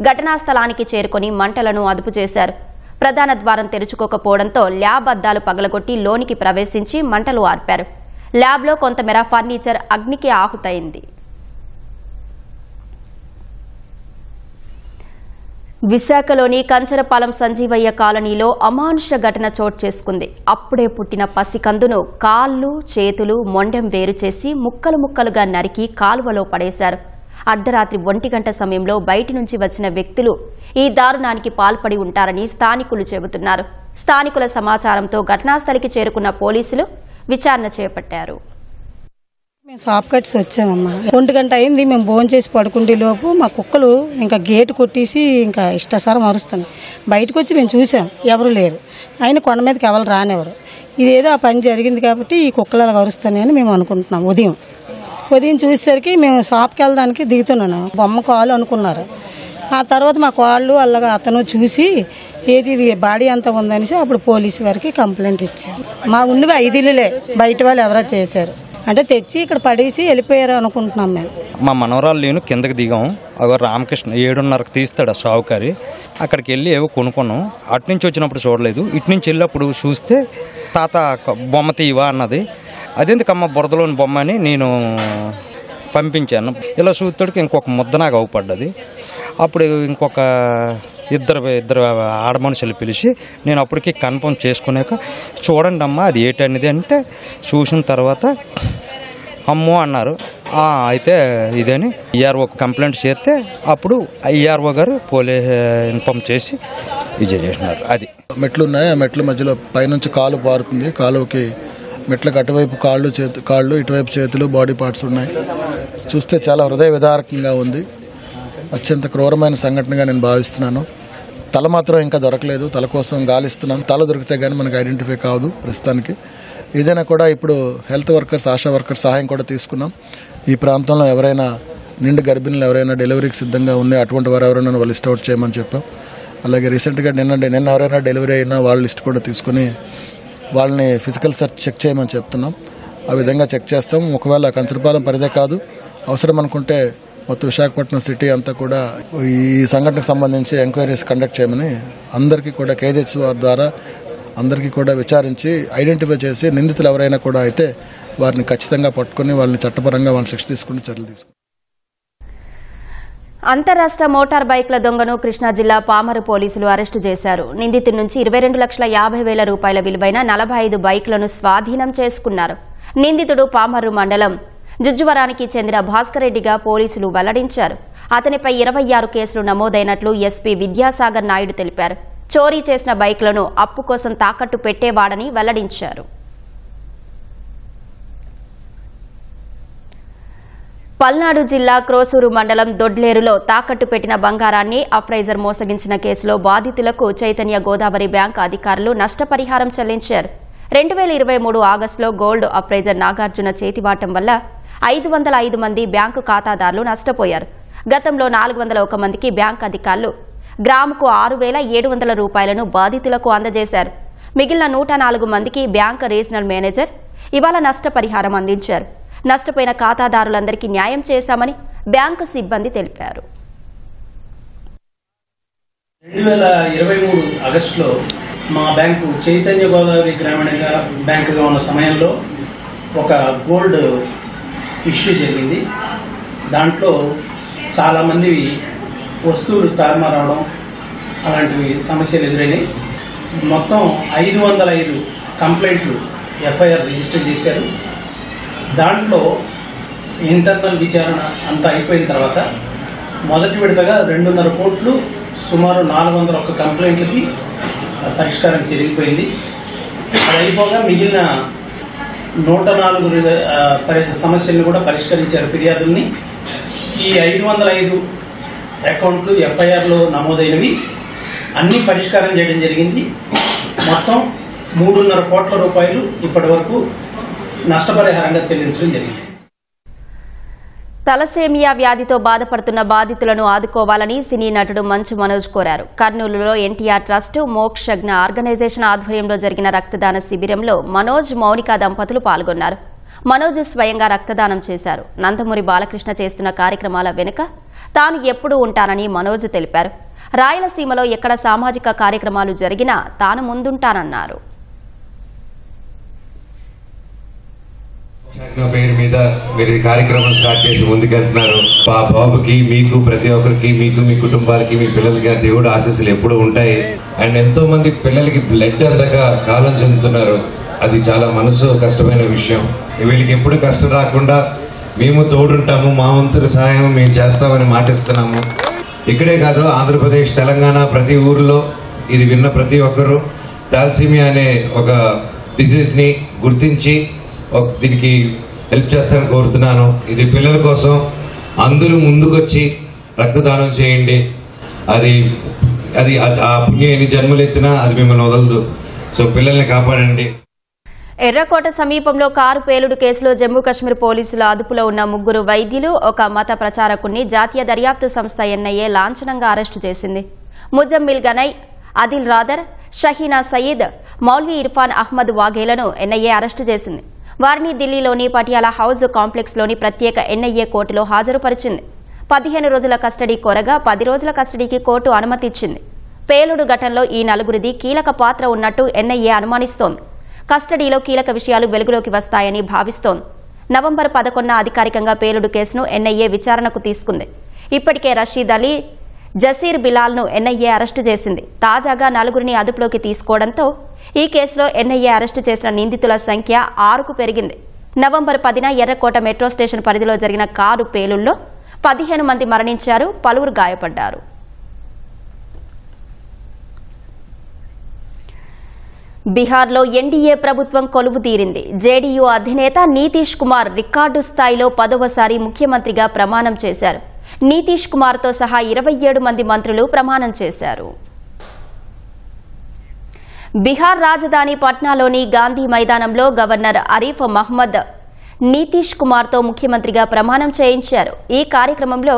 ఘటనా స్థలానికి చేరుకుని మంటలను అదుపు చేశారు. ప్రధాన ద్వారం తెరుచుకోకపోవడంతో ల్యాబ్ అద్దాలు పగలగొట్టి లోనికి ప్రవేశించి మంటలు ఆర్పారు. ల్యాబ్లో కొంతమేర ఫర్నిచర్ అగ్నికి ఆహుతైంది. విశాఖలోని కంచరపాలెం సంజీవయ్య కాలనీలో అమానుష ఘటన చోటు చేసుకుంది. అప్పుడే పుట్టిన పసికందును కాళ్లు చేతులు మొండెం వేరు చేసి ముక్కలు ముక్కలుగా నరికి కాలువలో పడేశారు. అర్ధరాత్రి 1 గంట సమయంలో బయటి నుంచి వచ్చిన వ్యక్తులు ఈ దారుణానికి పాల్పడి ఉంటారని స్థానికులు చెబుతున్నారు. స్థానికుల సమాచారంతో ఘటనాస్థలికి చేరుకున్న పోలీసులు విచారణ చేపట్టారు. మేము షాప్ కట్స్ వచ్చామమ్మా. 1 గంట అయింది. మేము భోజనం చేసి పడుకుంటే లోపు మా కుక్కలు ఇంకా గేటు కొట్టేసి ఇంకా ఇష్టసారం అరుస్తున్నాయి. బయటకు వచ్చి మేము చూసాం, ఎవరు లేరు. ఆయన కొండ మీదకి ఎవరు రానివ్వరు. ఇదేదో ఆ పని జరిగింది కాబట్టి ఈ కుక్కలు అలా అరుస్తాయని మేము అనుకుంటున్నాం. ఉదయం చూసేసరికి మేము షాప్కి వెళ్ళడానికి దిగుతున్నాను. బొమ్మ కాలు అనుకున్నారు. ఆ తర్వాత మా కాళ్ళు అలాగా అతను చూసి ఇది బాడీ అంతా ఉందనేసి అప్పుడు పోలీసు వారికి కంప్లైంట్ ఇచ్చాం. మా ఉన్నవి 5 ఇళ్ళులే, బయట వాళ్ళు ఎవరో చేశారు అంటే తెచ్చి ఇక్కడ పడేసి వెళ్ళిపోయారు అనుకుంటున్నాం మేము. మా మనవరాలు నేను కిందకి దిగాం. అవి రామకృష్ణ 7:30కి తీస్తాడు ఆ షావుకారి. అక్కడికి వెళ్ళి ఏవో కొనుక్కున్నాం. అటు నుంచి వచ్చినప్పుడు చూడలేదు. ఇటు నుంచి వెళ్ళినప్పుడు చూస్తే తాత బొమ్మ తీవా అన్నది. అదెందుకమ్మ బురదలోని బొమ్మ అని నేను పంపించాను. ఇలా చూస్తాడికి ఇంకొక ముద్ద నాకు అవుపడ్డది. అప్పుడు ఇంకొక ఇద్దరు ఆడమనుషులు పిలిచి నేను అప్పటికి కన్ఫర్మ్ చేసుకున్నాక చూడండి అమ్మా అది ఏంటనేది అంటే చూసిన తర్వాత అమ్మో అన్నారు. అయితే ఇదని ఈఆర్ఓ కంప్లైంట్ చేస్తే అప్పుడు ఈఆర్ఓ గారు పోలీస్ ఇన్ఫార్మ్ చేసి ఇది చేసినారు. అది మెట్లు ఉన్నాయి. ఆ మెట్ల మధ్యలో పైనుంచి కాలు పారుతుంది. కాలువకి మెట్లకు అటువైపు కాళ్ళు ఇటువైపు చేతులు బాడీ పార్ట్స్ ఉన్నాయి. చూస్తే చాలా హృదయ విదారకంగా ఉంది. అత్యంత క్రూరమైన సంఘటనగా నేను భావిస్తున్నాను. తల మాత్రం ఇంకా దొరకలేదు. తల కోసం గాలిస్తున్నాను. తల దొరికితే కానీ మనకు ఐడెంటిఫై కాదు ప్రస్తుతానికి. ఏదైనా కూడా ఇప్పుడు హెల్త్ వర్కర్స్, ఆశా వర్కర్స్ సహాయం కూడా తీసుకున్నాం. ఈ ప్రాంతంలో ఎవరైనా నిండు గర్భిణులు ఎవరైనా డెలివరీకి సిద్ధంగా ఉన్నాయి అటువంటి వారు ఎవరైనా వాళ్ళు లిస్ట్ అవుట్ చేయమని చెప్పాం. అలాగే రీసెంట్గా నిన్న ఎవరైనా డెలివరీ అయినా వాళ్ళ లిస్ట్ కూడా తీసుకుని వాళ్ళని ఫిజికల్ సెర్చ్ చెక్ చేయమని చెప్తున్నాం. ఆ విధంగా చెక్ చేస్తాం. ఒకవేళ కంచరపాలెం పరిదే కాదు, అవసరం అనుకుంటే మొత్తం విశాఖపట్నం సిటీ అంతా కూడా ఈ సంఘటనకు సంబంధించి ఎంక్వైరీస్ కండక్ట్ చేయమని అందరికీ కూడా కేజెస్ ద్వారా అందరికీ కూడా విచారించి ఐడెంటిఫై చేసి నిందితులు ఎవరైనా కూడా అయితే వారిని ఖచ్చితంగా పట్టుకుని వాళ్ళని చట్టపరంగా వాళ్ళని శిక్ష తీసుకుని చర్యలు తీసుకుని. అంతరాష్ట్ర మోటార్ బైక్ల దొంగను కృష్ణా జిల్లా పామరు పోలీసులు అరెస్టు చేశారు. నిందితుడి నుంచి 22,50,000 రూపాయల విలువైన 45 బైక్లను స్వాధీనం చేసుకున్నారు. నిందితుడు పామరు మండలం జుజ్జువరానికి చెందిన భాస్కర్ రెడ్డిగా పోలీసులు వెల్లడించారు. అతనిపై 26 కేసులు నమోదైనట్లు ఎస్పీ విద్యాసాగర్ నాయుడు తెలిపారు. చోరీ చేసిన బైక్లను అప్పు కోసం తాకట్టు పెట్టేవాడని వెల్లడించారు. పల్నాడు జిల్లా క్రోసూరు మండలం దొడ్లేరులో తాకట్టు పెట్టిన బంగారాన్ని అప్రైజర్ మోసగించిన కేసులో బాధితులకు చైతన్య గోదావరి బ్యాంక్ అధికారులు నష్టపరిహారం చెల్లించారు. 2023 ఆగస్టులో గోల్డ్ అప్రైజర్ నాగార్జున చేతివాటం వల్ల 505 మంది బ్యాంకు ఖాతాదారులు నష్టపోయారు. గతంలో 401 మందికి బ్యాంక్ అధికారులు గ్రాముకు 6,700 రూపాయలను బాధితులకు అందజేశారు. మిగిలిన 104 మందికి బ్యాంక్ రీజనల్ మేనేజర్ ఇవాళ నష్టపరిహారం అందించారు. నష్టపోయిన ఖాతాదారులందరికీ న్యాయం చేశామని బ్యాంకు సిబ్బంది తెలిపారు. 2023 ఆగస్టులో మా బ్యాంకు చైతన్య గోదావరి గ్రామీణ బ్యాంకుగా ఉన్న సమయంలో ఒక గోల్డ్ ఇష్యూ జరిగింది. దాంట్లో చాలామంది వస్తువులు తారుమారవడం అలాంటివి సమస్యలు ఎదురైనాయి. మొత్తం 505 కంప్లైంట్లు ఎఫ్ఐఆర్ రిజిస్టర్ చేశారు. దాంట్లో ఇంటర్నల్ విచారణ అంతా అయిపోయిన తర్వాత మొదటి విడతగా 2.5 కోట్లు సుమారు 401 కంప్లైంట్లకి పరిష్కారం జరిగిపోయింది. అది అయిపోగా మిగిలిన 104 సమస్యలను కూడా పరిష్కరించారు ఫిర్యాదుల్ని. ఈ 505 అకౌంట్లు ఎఫ్ఐఆర్లో నమోదైనవి అన్ని పరిష్కారం చేయడం జరిగింది. మొత్తం 3.5 కోట్ల రూపాయలు ఇప్పటి వరకు నష్టపరిహారంగా చెల్లించడం జరిగింది. తలసేమియా వ్యాధితో బాధపడుతున్న బాధితులను ఆదుకోవాలని సినీ నటుడు మంచు మనోజ్ కోరారు. కర్నూలులో ఎన్టీఆర్ ట్రస్ట్ మోక్షజ్ఞ ఆర్గనైజేషన్ ఆధ్వర్యంలో జరిగిన రక్తదాన శిబిరంలో మనోజ్, మౌనిక దంపతులు పాల్గొన్నారు. మనోజ్ స్వయంగా రక్తదానం చేశారు. నందమూరి బాలకృష్ణ చేస్తున్న కార్యక్రమాల వెనుక తాను ఎప్పుడూ ఉంటానని మనోజ్ తెలిపారు. రాయలసీమలో ఎక్కడ సామాజిక కార్యక్రమాలు జరిగినా తాను ముందుంటానన్నారు. పేరు మీద మీరు కార్యక్రమం స్టార్ట్ చేసి ముందుకెళ్తున్నారు. ఆ బాబుకి, మీకు, ప్రతి ఒక్కరికి, మీకు, మీ కుటుంబాలకి, మీ పిల్లలకి ఆ దేవుడు ఆశీస్సులు ఎప్పుడూ ఉంటాయి. అండ్ ఎంతో మంది పిల్లలకి బ్లడ్ అందక కాలం చెందుతున్నారు. అది చాలా మనసు కష్టమైన విషయం. వీళ్ళకి ఎప్పుడు కష్టం రాకుండా మేము తోడుంటాము, మా వంతు సహాయం మేము చేస్తామని మాటిస్తున్నాము. ఇక్కడే కాదు, ఆంధ్రప్రదేశ్, తెలంగాణ ప్రతి ఊరిలో ఇది విన్న ప్రతి ఒక్కరూ థాలసీమియా అనే ఒక డిసీజ్ని గుర్తించి దీనికి హెల్ప్ చేస్తానని కోరుతున్నాను. ఇది పిల్లల కోసం అందరూ ముందుకొచ్చి రక్తదానం చేయండి. అది అది ఆ పుణ్యం ఎన్ని జన్మలు ఎత్తినా అది మిమ్మల్ని వదలదు. సో పిల్లల్ని కాపాడండి. ఎర్రకోట సమీపంలో కారు పేలుడు కేసులో జమ్మూ కశ్మీర్ పోలీసుల అదుపులో ఉన్న 3 వైద్యులు, ఒక మత ప్రచారకుణ్ణి జాతీయ దర్యాప్తు సంస్థ ఎన్ఐఏ లాంఛనంగా అరెస్టు చేసింది. ముజమ్మిల్ గనై, అదిల్ రాదర్, షహీనా సయీద్, మౌల్వీ ఇర్ఫాన్ అహ్మద్ వాఘేలను ఎన్ఐఏ అరెస్టు చేసింది. వారిని ఢిల్లీలోని పటియాలా హౌస్ కాంప్లెక్స్లోని ప్రత్యేక ఎన్ఐఏ కోర్టులో హాజరుపరిచింది. 15 రోజుల కస్టడీ కోరగా 10 రోజుల కస్టడీకి కోర్టు అనుమతి ఇచ్చింది. పేలుడు ఘటనలో ఈ 4 కీలక పాత్ర ఉన్నట్టు ఎన్ఐఏ అనుమానిస్తోంది. కస్టడీలో కీలక విషయాలు వెలుగులోకి వస్తాయని భావిస్తోంది. నవంబర్ 11న అధికారికంగా పేలుడు కేసును ఎన్ఐఏ విచారణకు తీసుకుంది. ఇప్పటికే రషీద్ అలీ, జసీర్ బిలాల్ను ఎన్ఐఏ అరెస్టు చేసింది. తాజాగా 4 అదుపులోకి తీసుకోవడంతో ఈ కేసులో ఎన్ఐఏ అరెస్టు చేసిన నిందితుల సంఖ్య 6కు పెరిగింది. నవంబర్ 10న ఎర్రకోట మెట్రో స్టేషన్ పరిధిలో జరిగిన కారు పేలుళ్లో 15 మంది మరణించారు, పలువురు గాయపడ్డారు. బీహార్లో ఎన్డీఏ ప్రభుత్వం కొలువుదీరింది. జేడీయూ అధినేత నితీష్ కుమార్ రికార్డు స్థాయిలో 10వసారి ముఖ్యమంత్రిగా ప్రమాణం చేశారు. నితీష్ కుమార్తో సహా 27 మంది మంత్రులు ప్రమాణం చేశారు. బీహార్ రాజధాని పట్నాలోని గాంధీ మైదానంలో గవర్నర్ ఆరిఫ్ మహ్మద్ నితీష్ కుమార్తో ముఖ్యమంత్రిగా ప్రమాణం చేయించారు. ఈ కార్యక్రమంలో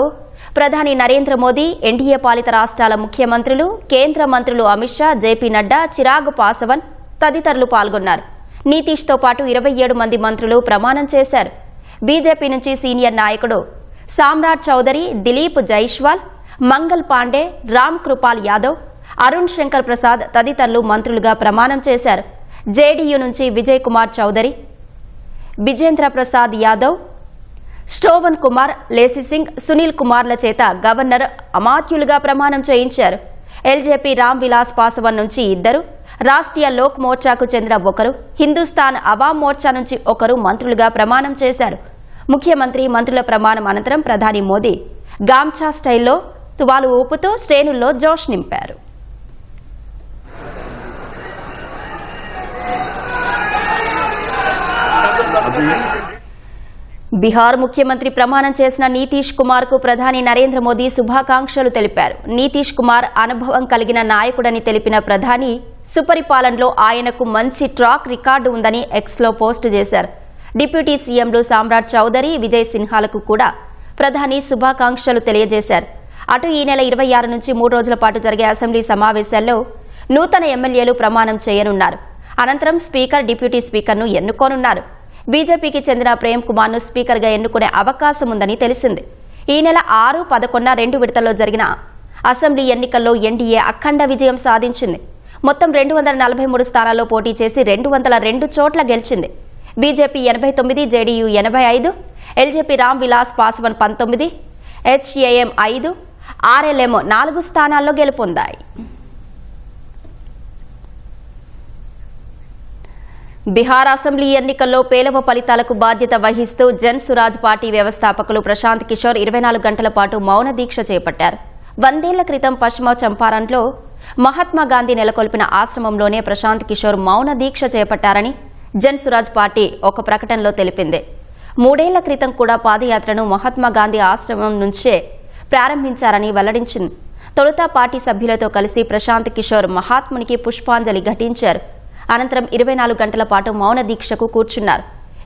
ప్రధాని నరేంద్ర మోదీ, ఎన్డీఏ పాలిత రాష్ట్రాల ముఖ్యమంత్రులు, కేంద్ర మంత్రులు అమిత్ షా, జేపీ నడ్డా, చిరాగ్ పాస్వాన్ తదితరులు పాల్గొన్నారు. నితీష్తో పాటు 27 మంది మంత్రులు ప్రమాణం చేశారు. బీజేపీ నుంచి సీనియర్ నాయకుడు సామ్రాట్ చౌదరి, దిలీప్ జైష్వాల్, మంగల్ పాండే, రామ్ కృపాల్ యాదవ్, అరుణ్ శంకర్ ప్రసాద్ తదితరులు మంత్రులుగా ప్రమాణం చేశారు. జేడీయూ నుంచి విజయ్ కుమార్ చౌదరి, బిజేంద్ర ప్రసాద్ యాదవ్, స్టోవన్ కుమార్, లేసి సింగ్, సునీల్ కుమార్ల చేత గవర్నర్ అమాత్యులుగా ప్రమాణం చేయించారు. ఎల్జేపీ రామ్ విలాస్ పాస్వాన్ నుంచి 2, రాష్ట్రీయ లోక్ మోర్చాకు చెందిన 1, హిందుస్థాన్ అవామ్ మోర్చా నుంచి 1 మంత్రులుగా ప్రమాణం చేశారు. ముఖ్యమంత్రి మంత్రుల ప్రమాణం అనంతరం ప్రధాని మోదీ గామ్చా స్టైల్లో తువాలు ఊపుతూ శ్రేణుల్లో జోష్ నింపారు. బీహార్ ముఖ్యమంత్రి ప్రమాణం చేసిన నితీష్ కుమార్ కు ప్రధాని నరేంద్ర మోదీ శుభాకాంక్షలు తెలిపారు. నితీష్ కుమార్ అనుభవం కలిగిన నాయకుడని తెలిపిన ప్రధాని సుపరిపాలనలో ఆయనకు మంచి ట్రాక్ రికార్డు ఉందని ఎక్స్లో పోస్టు చేశారు. డిప్యూటీ సీఎంలు సామ్రాట్ చౌదరి, విజయ్ సిన్హాలకు కూడా ప్రధాని శుభాకాంక్షలు తెలియజేశారు. అటు ఈ నెల 26 నుంచి 3 రోజుల పాటు జరిగే అసెంబ్లీ సమావేశాల్లో నూతన ఎమ్మెల్యేలు ప్రమాణం చేయనున్నారు. అనంతరం స్పీకర్, డిప్యూటీ స్పీకర్ను ఎన్నుకోనున్నారు. బీజేపీకి చెందిన ప్రేమ్ కుమార్ను స్పీకర్గా ఎన్నుకునే అవకాశం ఉందని తెలిసింది. ఈ నెల 6, 11 2 విడతల్లో జరిగిన అసెంబ్లీ ఎన్నికల్లో ఎన్డీఏ అఖండ విజయం సాధించింది. మొత్తం 243 స్థానాల్లో పోటీ చేసి 202 చోట్ల గెలిచింది. BJP 89, JDU 85, LJP Ram Vilas Paswan 19, HAM 5, RLM 4 స్థానాల్లో గెలుపొందాయి. బీహార్ అసెంబ్లీ ఎన్నికల్లో పేలవ ఫలితాలకు బాధ్యత వహిస్తూ జన్ సురాజ్ పార్టీ వ్యవస్థాపకులు ప్రశాంత్ కిషోర్ 24 గంటల పాటు మౌన దీక్ష చేపట్టారు. 100 ఏళ్ల క్రితం పశ్చిమ చంపారణ్లో మహాత్మా గాంధీ నెలకొల్పిన ఆశ్రమంలోనే ప్రశాంత్ కిషోర్ మౌన దీక్ష చేపట్టారని జన్ సురాజ్ పార్టీ ఒక ప్రకటనలో తెలిపింది. 3 ఏళ్ల క్రితం కూడా పాదయాత్రను మహాత్మా గాంధీ ఆశ్రమం నుంచే ప్రారంభించారని వెల్లడించింది. తొలుత పార్టీ సభ్యులతో కలిసి ప్రశాంత్ కిషోర్ మహాత్మునికి పుష్పాంజలి ఘటించారు. అనంతరం 24 గంటల పాటు మౌన దీక్షకు కూర్చున్నారు.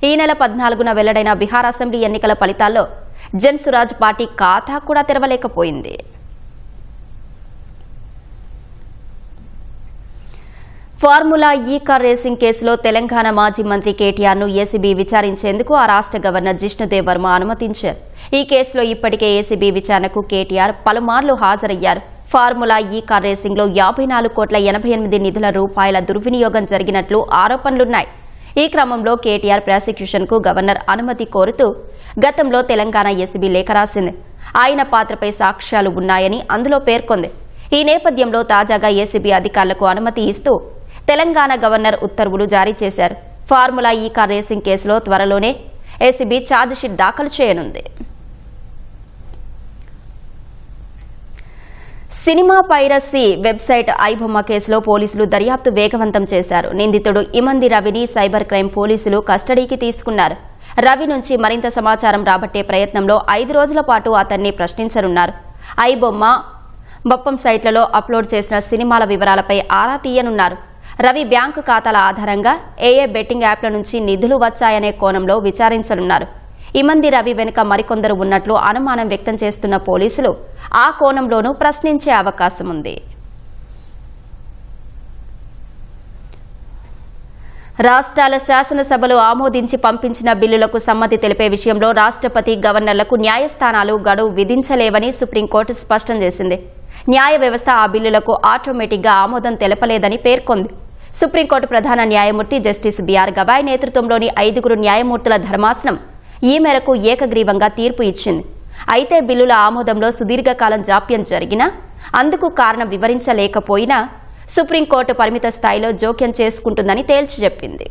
ఈ నెల 14న వెల్లడైన బీహార్ అసెంబ్లీ ఎన్నికల ఫలితాల్లో జన్ సురాజ్ పార్టీ ఖాతా కూడా తెరవలేకపోయింది. ఫార్ములా ఈ కార్ రేసింగ్ కేసులో తెలంగాణ మాజీ మంత్రి కేటీఆర్ ను ఏసీబీ విచారించేందుకు ఆ రాష్ట్ర గవర్నర్ జిష్ణుదేవ్ వర్మ అనుమతించారు. ఈ కేసులో ఇప్పటికే ఏసీబీ విచారణకు కేటీఆర్ పలుమార్లు హాజరయ్యారు. ఫార్ములా ఈ కార్ రేసింగ్ లో 54,88 నిధుల రూపాయల దుర్వినియోగం జరిగినట్లు ఆరోపణలున్నాయి. ఈ క్రమంలో కేటీఆర్ ప్రాసిక్యూషన్ కు గవర్నర్ అనుమతి కోరుతూ గతంలో తెలంగాణ ఏసీబీ లేఖ రాసింది. ఆయన పాత్రపై సాక్ష్యాలు ఉన్నాయని అందులో పేర్కొంది. ఈ నేపథ్యంలో తాజాగా ఏసీబీ అధికారులకు అనుమతి ఇస్తూ తెలంగాణ గవర్నర్ ఉత్తర్వులు జారీ చేశారు. ఫార్ములా ఈ కార్ రేసింగ్ కేసులో త్వరలోనే ఏసీబీ ఛార్జిషీట్ దాఖలు చేయనుంది. సినిమా పైరసీ వెబ్సైట్ ఐబొమ్మ కేసులో పోలీసులు దర్యాప్తు వేగవంతం చేశారు. నిందితుడు ఇమంది రవిని సైబర్ క్రైమ్ పోలీసులు కస్టడీకి తీసుకున్నారు. రవి నుంచి మరింత సమాచారం రాబట్టే ప్రయత్నంలో 5 రోజుల పాటు అతన్ని ప్రశ్నించనున్నారు. ఐబొమ్మ బొప్పం సైట్లలో అప్లోడ్ చేసిన సినిమాల వివరాలపై ఆరా తీయనున్నారు. రవి బ్యాంకు ఖాతాల ఆధారంగా ఏఏ బెట్టింగ్ యాప్ల నుంచి నిధులు వచ్చాయనే కోణంలో విచారించనున్నారు. ఇమంది రవి వెనుక మరికొందరు ఉన్నట్లు అనుమానం వ్యక్తం చేస్తున్న పోలీసులు ఆ కోణంలోనూ ప్రశ్నించే అవకాశం ఉంది. రాష్ట్రాల శాసనసభలు ఆమోదించి పంపించిన బిల్లులకు సమ్మతి తెలిపే విషయంలో రాష్ట్రపతి గవర్నర్లకు న్యాయస్థానాలు గడువు విధించలేవని సుప్రీంకోర్టు స్పష్టం చేసింది. న్యాయ వ్యవస్థ ఆ బిల్లులకు ఆటోమేటిక్గా ఆమోదం తెలపలేదని పేర్కొంది. సుప్రీంకోర్టు ప్రధాన న్యాయమూర్తి జస్టిస్ బీఆర్ గవాయ్ నేతృత్వంలోని 5 న్యాయమూర్తుల ధర్మాసనం ఈ మేరకు ఏకగ్రీవంగా తీర్పు ఇచ్చింది. అయితే బిల్లుల ఆమోదంలో సుదీర్ఘకాలం జాప్యం జరిగినా అందుకు కారణం వివరించలేకపోయినా సుప్రీంకోర్టు పరిమిత స్థాయిలో జోక్యం చేసుకుంటుందని తేల్చి చెప్పింది.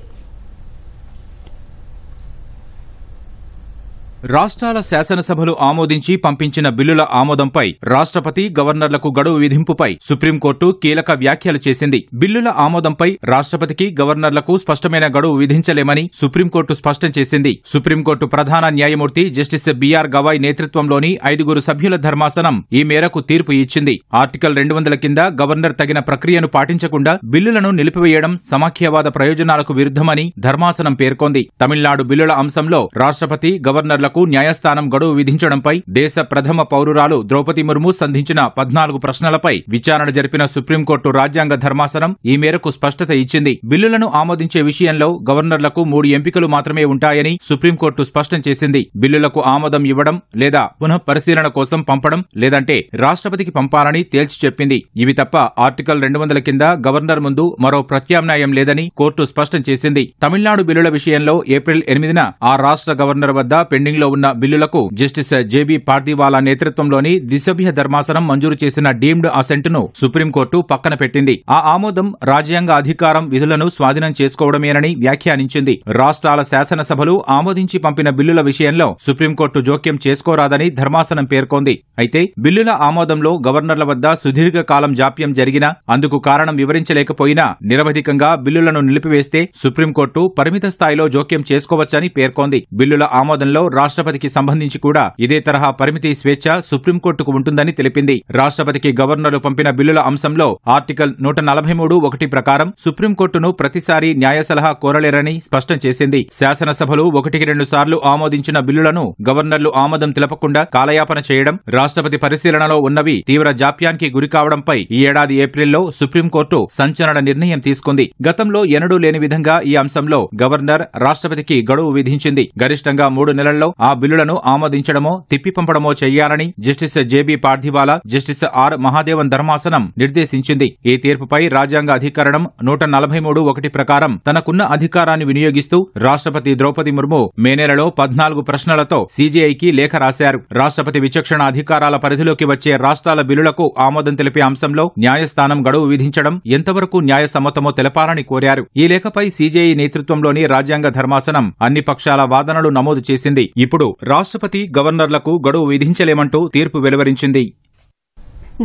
రాష్ట్రాల శాసనసభలు ఆమోదించి పంపించిన బిల్లుల ఆమోదంపై రాష్ట్రపతి గవర్నర్లకు గడువు విధింపుపై సుప్రీంకోర్టు కీలక వ్యాఖ్యలు చేసింది. బిల్లుల ఆమోదంపై రాష్ట్రపతికి గవర్నర్లకు స్పష్టమైన గడువు విధించలేమని సుప్రీంకోర్టు స్పష్టం చేసింది. సుప్రీంకోర్టు ప్రధాన న్యాయమూర్తి జస్టిస్ బీఆర్ గవాయ్ నేతృత్వంలోని 5 సభ్యుల ధర్మాసనం ఈ మేరకు తీర్పు ఇచ్చింది. ఆర్టికల్ 200 కింద గవర్నర్ తగిన ప్రక్రియను పాటించకుండా బిల్లులను నిలిపివేయడం సమాఖ్యవాద ప్రయోజనాలకు విరుద్ధమని ధర్మాసనం పేర్కొంది. తమిళనాడు బిల్లుల అంశంలో రాష్ట్రపతి గవర్నర్లకు న్యాయస్థానం గడువు విధించడంపై దేశ ప్రథమ పౌరురాలు ద్రౌపది ముర్ము సంధించిన 14 ప్రశ్నలపై విచారణ జరిపిన సుప్రీంకోర్టు రాజ్యాంగ ధర్మాసనం ఈ మేరకు స్పష్టత ఇచ్చింది. బిల్లులను ఆమోదించే విషయంలో గవర్నర్లకు 3 ఎంపికలు మాత్రమే ఉంటాయని సుప్రీంకోర్టు స్పష్టం చేసింది. బిల్లులకు ఆమోదం ఇవ్వడం లేదా పునః పరిశీలన కోసం పంపడం లేదంటే రాష్ట్రపతికి పంపాలని తేల్చి చెప్పింది. ఇవి తప్ప ఆర్టికల్ 200 కింద గవర్నర్ ముందు మరో ప్రత్యామ్నాయం లేదని కోర్టు స్పష్టం చేసింది. తమిళనాడు బిల్లుల విషయంలో ఏప్రిల్ 8న ఆ రాష్ట్ర గవర్నర్ వద్ద పెండింగ్ లో ఉన్న బిల్లులకు జస్టిస్ జేబీ పార్దీవాలా నేతృత్వంలోని ద్విసభ్య ధర్మాసనం మంజూరు చేసిన డీమ్డ్ అసెంట్ ను సుప్రీంకోర్టు పక్కన పెట్టింది. ఆ ఆమోదం రాజ్యాంగ అధికారం విధులను స్వాధీనం చేసుకోవడమేనని వ్యాఖ్యానించింది. రాష్ట్రాల శాసనసభలు ఆమోదించి పంపిన బిల్లుల విషయంలో సుప్రీంకోర్టు జోక్యం చేసుకోరాదని ధర్మాసనం పేర్కొంది. అయితే బిల్లుల ఆమోదంలో గవర్నర్ల వద్ద సుదీర్ఘకాలం జాప్యం జరిగినా అందుకు కారణం వివరించలేకపోయినా నిరవధికంగా బిల్లులను నిలిపివేస్తే సుప్రీంకోర్టు పరిమిత స్థాయిలో జోక్యం చేసుకోవచ్చని పేర్కొంది. బిల్లుల ఆమోదంలో రాష్ట్రపతికి సంబంధించి కూడా ఇదే తరహా పరిమితి స్వేచ్ఛ సుప్రీంకోర్టుకు ఉంటుందని తెలిపింది. రాష్ట్రపతికి గవర్నర్లు పంపిన బిల్లుల అంశంలో ఆర్టికల్ 143(1) ప్రకారం సుప్రీంకోర్టును ప్రతిసారి న్యాయ సలహా కోరలేరని స్పష్టం చేసింది. శాసనసభలు 1-2 సార్లు ఆమోదించిన బిల్లులను గవర్నర్లు ఆమోదం తెలపకుండా కాలయాపన చేయడం, రాష్ట్రపతి పరిశీలనలో ఉన్నవి తీవ్ర జాప్యానికి గురికావడంపై ఈ ఏడాది ఏప్రిల్లో సుప్రీంకోర్టు సంచలన నిర్ణయం తీసుకుంది. గతంలో ఎన్నడూ లేని విధంగా ఈ అంశంలో గవర్నర్ రాష్ట్రపతికి గడువు విధించింది. గరిష్టంగా 3 నెలల్లో ఆ బిల్లులను ఆమోదించడమో తిప్పి పంపడమో చేయాలని justice JB Pardiwala, justice R Mahadevan ధర్మాసనం నిర్దేశించింది. ఈ తీర్పుపై రాజ్యాంగ అధికరణం 143(1) ప్రకారం తనకున్న అధికారాన్ని వినియోగిస్తూ రాష్ట్రపతి ద్రౌపది ముర్ము మే నెలలో 14 ప్రశ్నలతో సీజేఐకి లేఖ రాశారు. రాష్ట్రపతి విచక్షణ అధికారాల పరిధిలోకి వచ్చే రాష్ట్రాల బిల్లులకు ఆమోదం తెలిపే అంశంలో న్యాయస్థానం గడువు విధించడం ఎంతవరకు న్యాయసమ్మతమో తెలపాలని కోరారు. ఈ లేఖపై సీజేఐ నేతృత్వంలోని రాజ్యాంగ ధర్మాసనం అన్ని పక్షాల వాదనలు నమోదు చేసింది. ఇప్పుడు రాష్ట్రపతి, గవర్నర్లకు గడువు విధించలేమంటూ తీర్పు వెలువరించింది.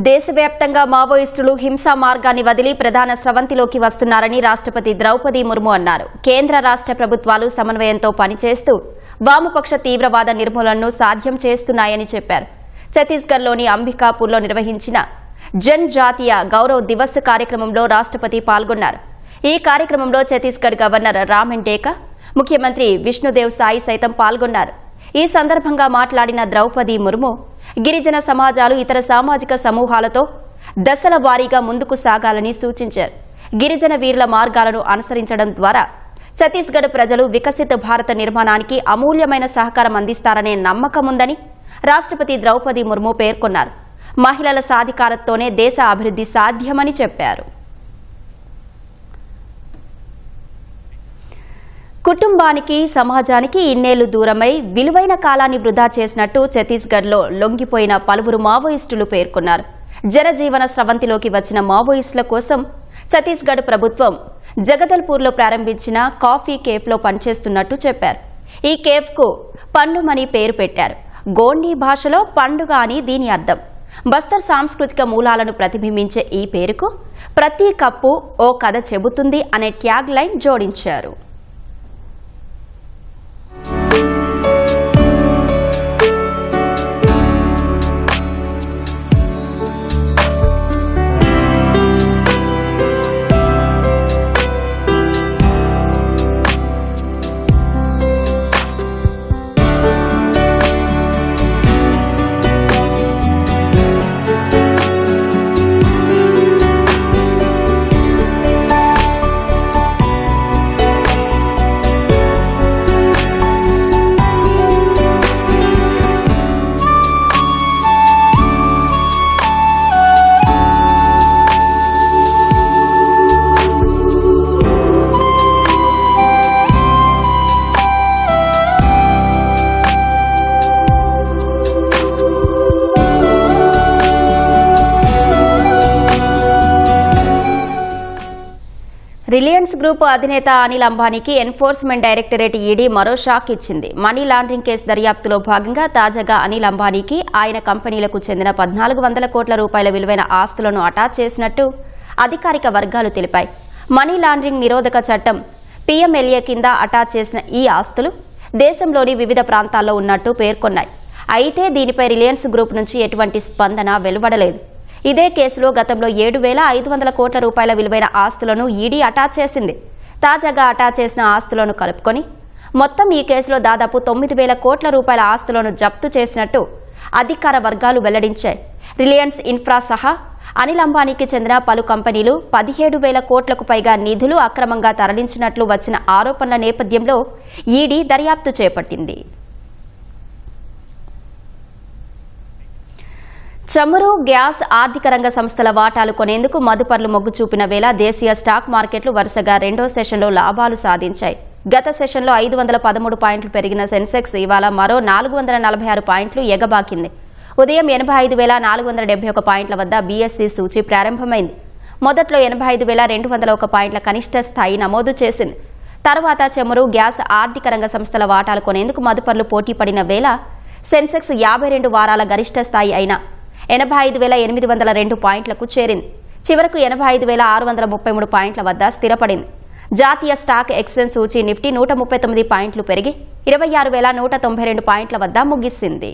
దేశవ్యాప్తంగా మావోయిస్టులు హింసా మార్గాన్ని వదిలి ప్రధాన స్రవంతిలోకి వస్తున్నారని రాష్ట్రపతి ద్రౌపది ముర్ము అన్నారు. కేంద్ర రాష్ట్ర ప్రభుత్వాలు సమన్వయంతో పనిచేస్తూ వామపక్ష తీవ్రవాద నిర్మూలనను సాధ్యం చేస్తున్నాయని చెప్పారు. ఛత్తీస్గఢ్లోని అంబికాపూర్లో నిర్వహించిన జన్ జాతీయ గౌరవ్ దివస్ కార్యక్రమంలో రాష్ట్రపతి పాల్గొన్నారు. ఈ కార్యక్రమంలో ఛత్తీస్గఢ్ గవర్నర్ రామన్ డేకా, ముఖ్యమంత్రి విష్ణుదేవ్ సాయి సైతం పాల్గొన్నారు. ఈ సందర్భంగా మాట్లాడిన ద్రౌపది ముర్ము గిరిజన సమాజాలు ఇతర సామాజిక సమూహాలతో దశల వారీగా ముందుకు సాగాలని సూచించారు. గిరిజన వీరుల మార్గాలను అనుసరించడం ద్వారా ఛత్తీస్గఢ్ ప్రజలు వికసిత భారత నిర్మాణానికి అమూల్యమైన సహకారం అందిస్తారనే నమ్మకముందని రాష్ట్రపతి ద్రౌపది ముర్ము పేర్కొన్నారు. మహిళల సాధికారతతోనే దేశ అభివృద్ధి సాధ్యమని చెప్పారు. కుటుంబానికి, సమాజానికి ఇన్నేళ్లు దూరమై విలువైన కాలాన్ని వృధా చేసినట్టు ఛత్తీస్గఢ్లో లొంగిపోయిన పలువురు మావోయిస్టులు పేర్కొన్నారు. జనజీవన స్రవంతిలోకి వచ్చిన మావోయిస్టుల కోసం ఛత్తీస్గఢ్ ప్రభుత్వం జగదల్పూర్లో ప్రారంభించిన కాఫీ కేఫ్లో పనిచేస్తున్నట్టు చెప్పారు. ఈ కేఫ్కు పండుమని పేరు పెట్టారు. గోండీ భాషలో పండుగ అని దీని అర్థం. బస్తర్ సాంస్కృతిక మూలాలను ప్రతిబింబించే ఈ పేరుకు ప్రతి కప్పు ఓ కథ చెబుతుంది అనే ట్యాగ్ లైన్ జోడించారు. రిలయన్స్ గ్రూప్ అధినేత అనిల్ అంబానీకి ఎన్ఫోర్స్మెంట్ డైరెక్టరేట్ ఈడీ మరో షాక్ ఇచ్చింది. మనీ లాండరింగ్ కేసు దర్యాప్తులో భాగంగా తాజాగా అనిల్ అంబానీకి ఆయన కంపెనీలకు చెందిన 1400 కోట్ల రూపాయల విలువైన ఆస్తులను అటాచ్ చేసినట్టు అధికారిక వర్గాలు తెలిపాయి. మనీ లాండరింగ్ నిరోధక చట్టం పీఎంఎల్ఏ కింద అటాచ్ చేసిన ఈ ఆస్తులు దేశంలోని వివిధ ప్రాంతాల్లో ఉన్నట్టు పేర్కొన్నాయి. అయితే దీనిపై రిలయన్స్ గ్రూప్ నుంచి ఎటువంటి స్పందన వెలువడలేదు. ఇదే కేసులో గతంలో 7,500 కోట్ల రూపాయల విలువైన ఆస్తులను ఈడీ అటాచ్ చేసింది. తాజాగా అటాచ్ చేసిన ఆస్తులను కలుపుకొని మొత్తం ఈ కేసులో దాదాపు 9,000 కోట్ల రూపాయల ఆస్తులను జప్తు చేసినట్టు అధికార వర్గాలు వెల్లడించాయి. రిలయన్స్ ఇన్ఫ్రా సహా అనిల్ అంబానీకి చెందిన పలు కంపెనీలు 17,000 కోట్లకు పైగా నిధులు అక్రమంగా తరలించినట్లు వచ్చిన ఆరోపణల నేపథ్యంలో ఈడీ దర్యాప్తు చేపట్టింది. చమురు, గ్యాస్, ఆర్థిక రంగ సంస్థల వాటాలు కొనేందుకు మదుపర్లు మొగ్గు చూపిన వేళ దేశీయ స్టాక్ మార్కెట్లు వరుసగా రెండో సెషన్లో లాభాలు సాధించాయి. గత సెషన్లో 513 పాయింట్లు పెరిగిన సెన్సెక్స్ ఇవాళ మరో 446 పాయింట్లు ఎగబాకింది. ఉదయం 85,471 పాయింట్ల వద్ద బీఎస్సీ సూచీ ప్రారంభమైంది. మొదట్లో 85,201 పాయింట్ల కనిష్ట స్థాయి నమోదు చేసింది. తర్వాత చమురు, గ్యాస్, ఆర్థిక రంగ సంస్థల వాటాలు కొనేందుకు మదుపర్లు పోటీ పడిన వేళ సెన్సెక్స్ 52 వారాల గరిష్ట స్థాయి అయిన 85,802 పాయింట్లకు చేరింది. చివరకు 85,633 పాయింట్ల వద్ద స్థిరపడింది. జాతీయ స్టాక్ ఎక్స్చేంజ్ సూచీ నిఫ్టీ 139 పాయింట్లు పెరిగి 26,192 పాయింట్ల వద్ద ముగిసింది.